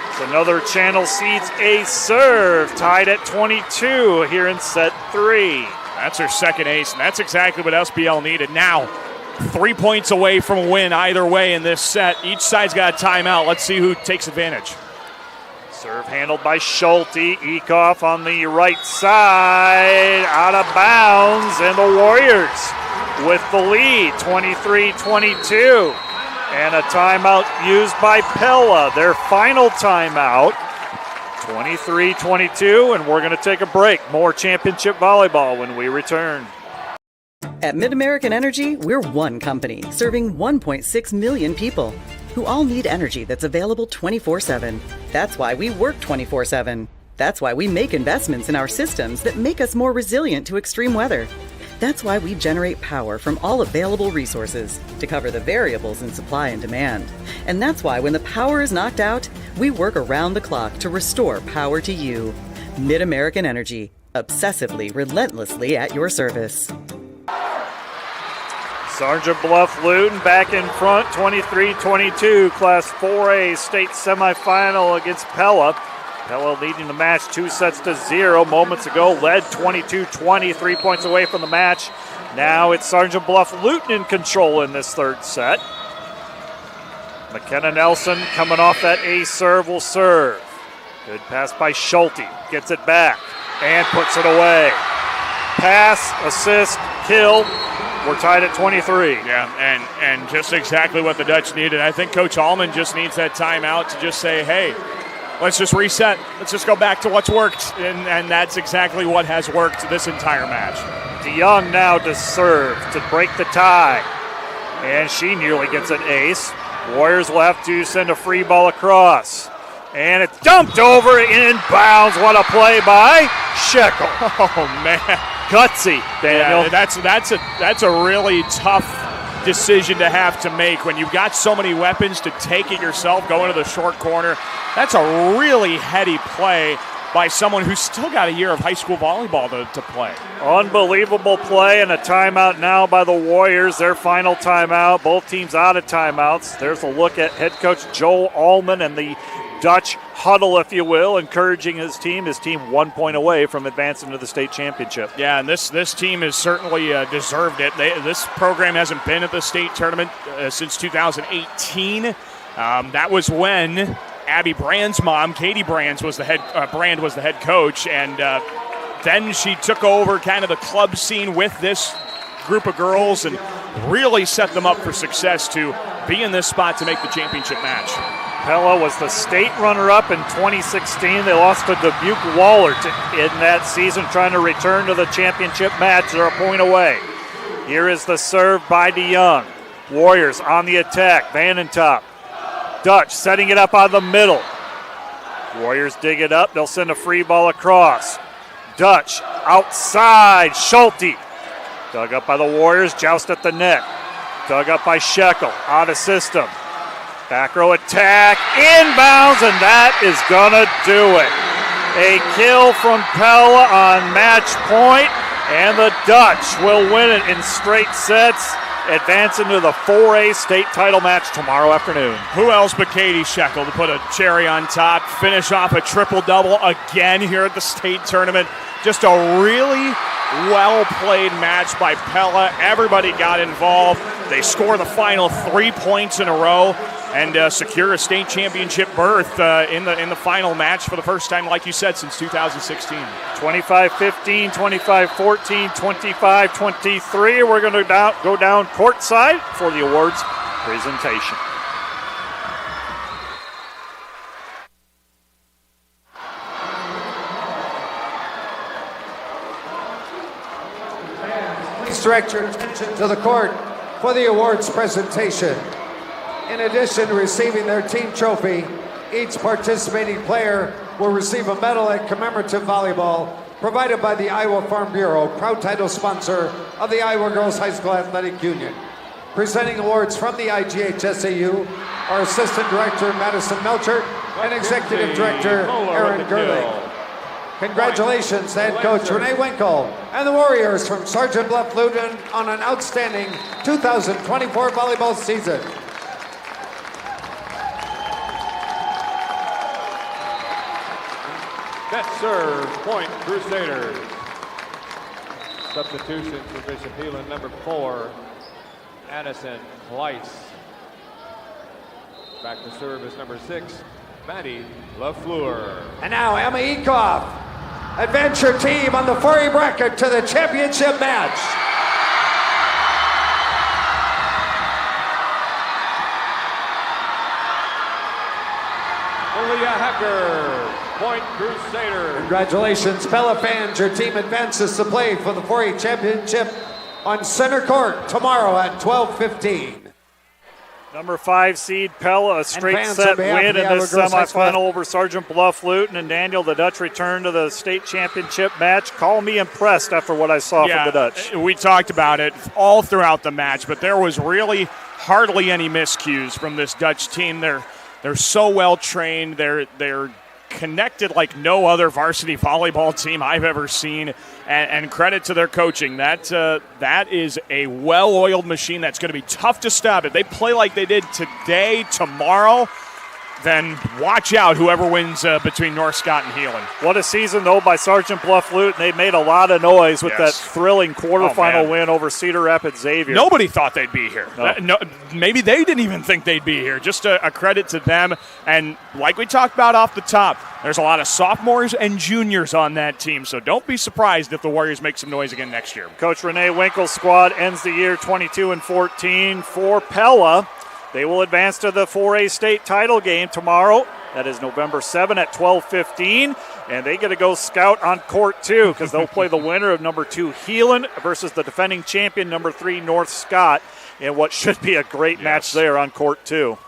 It's another Channel Seeds ace serve, tied at 22 here in set 3. That's her second ace, and that's exactly what SBL needed. Now, 3 points away from a win either way in this set. Each side's got a timeout. Let's see who takes advantage. Serve handled by Schulte. Ekoff on the right side, out of bounds, and the Warriors with the lead, 23-22. And a timeout used by Pella, their final timeout, 23-22, and we're going to take a break. More championship volleyball when we return. At Mid-American Energy, we're one company serving 1.6 million people who all need energy that's available 24/7. That's why we work 24/7. That's why we make investments in our systems that make us more resilient to extreme weather. That's why we generate power from all available resources to cover the variables in supply and demand. And that's why when the power is knocked out, we work around the clock to restore power to you. Mid-American Energy, obsessively, relentlessly at your service. Sergeant Bluff-Luton back in front, 23-22, Class 4A state semifinal against Pella. Pella leading the match 2-0 moments ago, led 22-20, 3 points away from the match. Now it's Sergeant Bluff-Luton in control in this third set. McKenna Nelson coming off that ace serve will serve. Good pass by Schulte, gets it back and puts it away. Pass, assist, kill. We're tied at 23. Yeah, and just exactly what the Dutch needed. I think Coach Allman just needs that timeout to just say, hey, let's just reset. Let's just go back to what's worked. And that's exactly what has worked this entire match. DeYoung now to serve to break the tie. And she nearly gets an ace. Warriors will have to send a free ball across. And it's dumped over inbounds. What a play by Shekel. Oh, man. Gutsy, Daniel. Yeah, that's a really tough decision to have to make when you've got so many weapons to take it yourself, go into the short corner. That's a really heady play by someone who's still got a year of high school volleyball to play. Unbelievable play, and a timeout now by the Warriors, their final timeout. Both teams out of timeouts. There's a look at head coach Joel Allman and the Dutch huddle, if you will, encouraging his team. His team 1 point away from advancing to the state championship. Yeah, and this team has certainly deserved it. This program hasn't been at the state tournament since 2018. That was when Abby Brand's mom, Katie Brand, was the head coach, and then she took over kind of the club scene with this group of girls and really set them up for success to be in this spot to make the championship match. Pella was the state runner-up in 2016. They lost to Dubuque Wahlert in that season, trying to return to the championship match. They're a point away. Here is the serve by DeYoung. Warriors on the attack. Vanentop. Dutch setting it up on the middle. Warriors dig it up. They'll send a free ball across. Dutch outside. Schulte. Dug up by the Warriors. Joust at the net. Dug up by Shekel. Out of system. Back row attack, inbounds, and that is gonna do it. A kill from Pella on match point, and the Dutch will win it in straight sets, advancing to the 4A state title match tomorrow afternoon. Who else but Katie Shekel to put a cherry on top, finish off a triple-double again here at the state tournament. Just a really well-played match by Pella. Everybody got involved. They score the final 3 points in a row and secure a state championship berth in the final match for the first time, like you said, since 2016. 25-15, 25-14, 25-23. We're going to go down courtside for the awards presentation. Please direct your attention to the court for the awards presentation. In addition to receiving their team trophy, each participating player will receive a medal at commemorative volleyball provided by the Iowa Farm Bureau, proud title sponsor of the Iowa Girls High School Athletic Union. Presenting awards from the IGHSAU are Assistant Director Madison Melchert and Executive Director Aaron Gerling. Congratulations to head coach Renee Winkle and the Warriors from Sergeant Bluff-Luton on an outstanding 2024 volleyball season. Net serve, point Crusaders. Substitution for Bishop Heelan, number 4, Addison Kleiss. Back to serve is number 6, Maddie LaFleur. And now Emma Ekoff, adventure team on the 4A bracket to the championship match. Malia Hacker, point Crusaders. Congratulations, Pella fans. Your team advances to play for the 4A championship on center court tomorrow at 12:15. Number 5 seed Pella, a straight set win in this semifinal over Sergeant Bluff-Luton. And Daniel, the Dutch return to the state championship match. Call me impressed after what I saw from the Dutch. We talked about it all throughout the match, but there was really hardly any miscues from this Dutch team. They're so well trained. They're connected like no other varsity volleyball team I've ever seen, and credit to their coaching. That is a well-oiled machine that's going to be tough to stop. If they play like they did today, tomorrow, then watch out whoever wins between North Scott and Heelan. What a season, though, by Sergeant Bluff-Luton. They made a lot of noise with that thrilling quarterfinal win over Cedar Rapids Xavier. Nobody thought they'd be here. Maybe they didn't even think they'd be here. Just a credit to them. And like we talked about off the top, there's a lot of sophomores and juniors on that team, so don't be surprised if the Warriors make some noise again next year. Coach Renee Winkle's squad ends the year 22-14 for Pella. They will advance to the 4A state title game tomorrow. That is November 7 at 12:15. And they get to go scout on court 2 because they'll play the winner of number 2 Heelan versus the defending champion number 3 North Scott in what should be a great match there on court 2.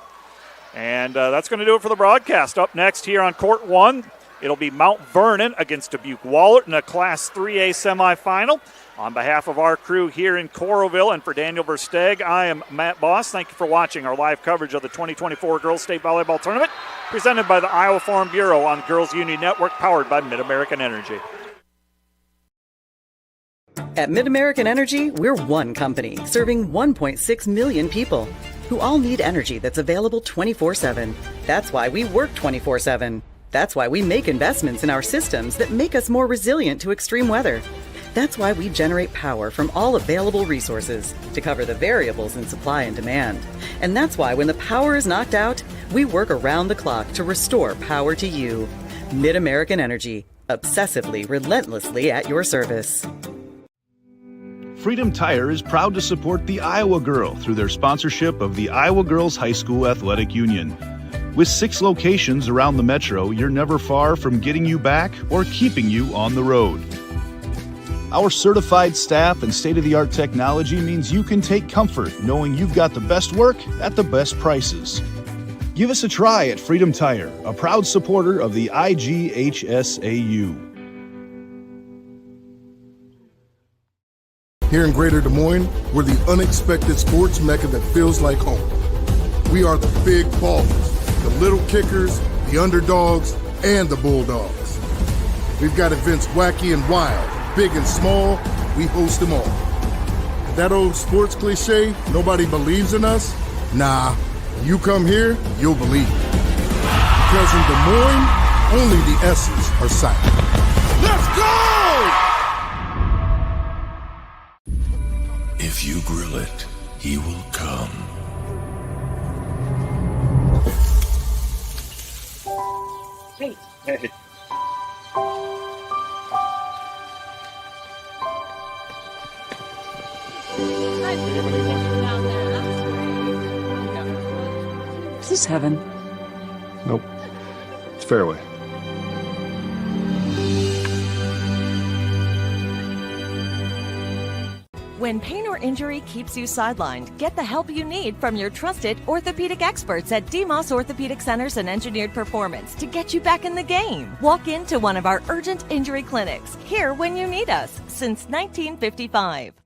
And that's going to do it for the broadcast. Up next here on court 1, it'll be Mount Vernon against Dubuque Wahlert in a Class 3A semifinal. On behalf of our crew here in Coralville and for Daniel Versteg, I am Matt Boss. Thank you for watching our live coverage of the 2024 Girls State Volleyball Tournament, presented by the Iowa Farm Bureau on Girls Union Network, powered by Mid-American Energy. At Mid-American Energy, we're one company serving 1.6 million people who all need energy that's available 24/7. That's why we work 24/7. That's why we make investments in our systems that make us more resilient to extreme weather. That's why we generate power from all available resources to cover the variables in supply and demand. And that's why when the power is knocked out, we work around the clock to restore power to you. Mid-American Energy, obsessively, relentlessly at your service. Freedom Tire is proud to support the Iowa Girl through their sponsorship of the Iowa Girls High School Athletic Union. With 6 locations around the metro, you're never far from getting you back or keeping you on the road. Our certified staff and state-of-the-art technology means you can take comfort knowing you've got the best work at the best prices. Give us a try at Freedom Tire, a proud supporter of the IGHSAU. Here in Greater Des Moines, we're the unexpected sports mecca that feels like home. We are the big ballers, the little kickers, the underdogs, and the bulldogs. We've got events wacky and wild, big and small, we host them all. That old sports cliche, nobody believes in us? Nah, when you come here, you'll believe it. Because in Des Moines, only the S's are silent. Let's go! If you grill it, he will come. Hey. Hey. Is this heaven? Nope. It's fairway. When pain or injury keeps you sidelined, get the help you need from your trusted orthopedic experts at DeMoss Orthopedic Centers and Engineered Performance to get you back in the game. Walk into one of our urgent injury clinics, here when you need us, since 1955.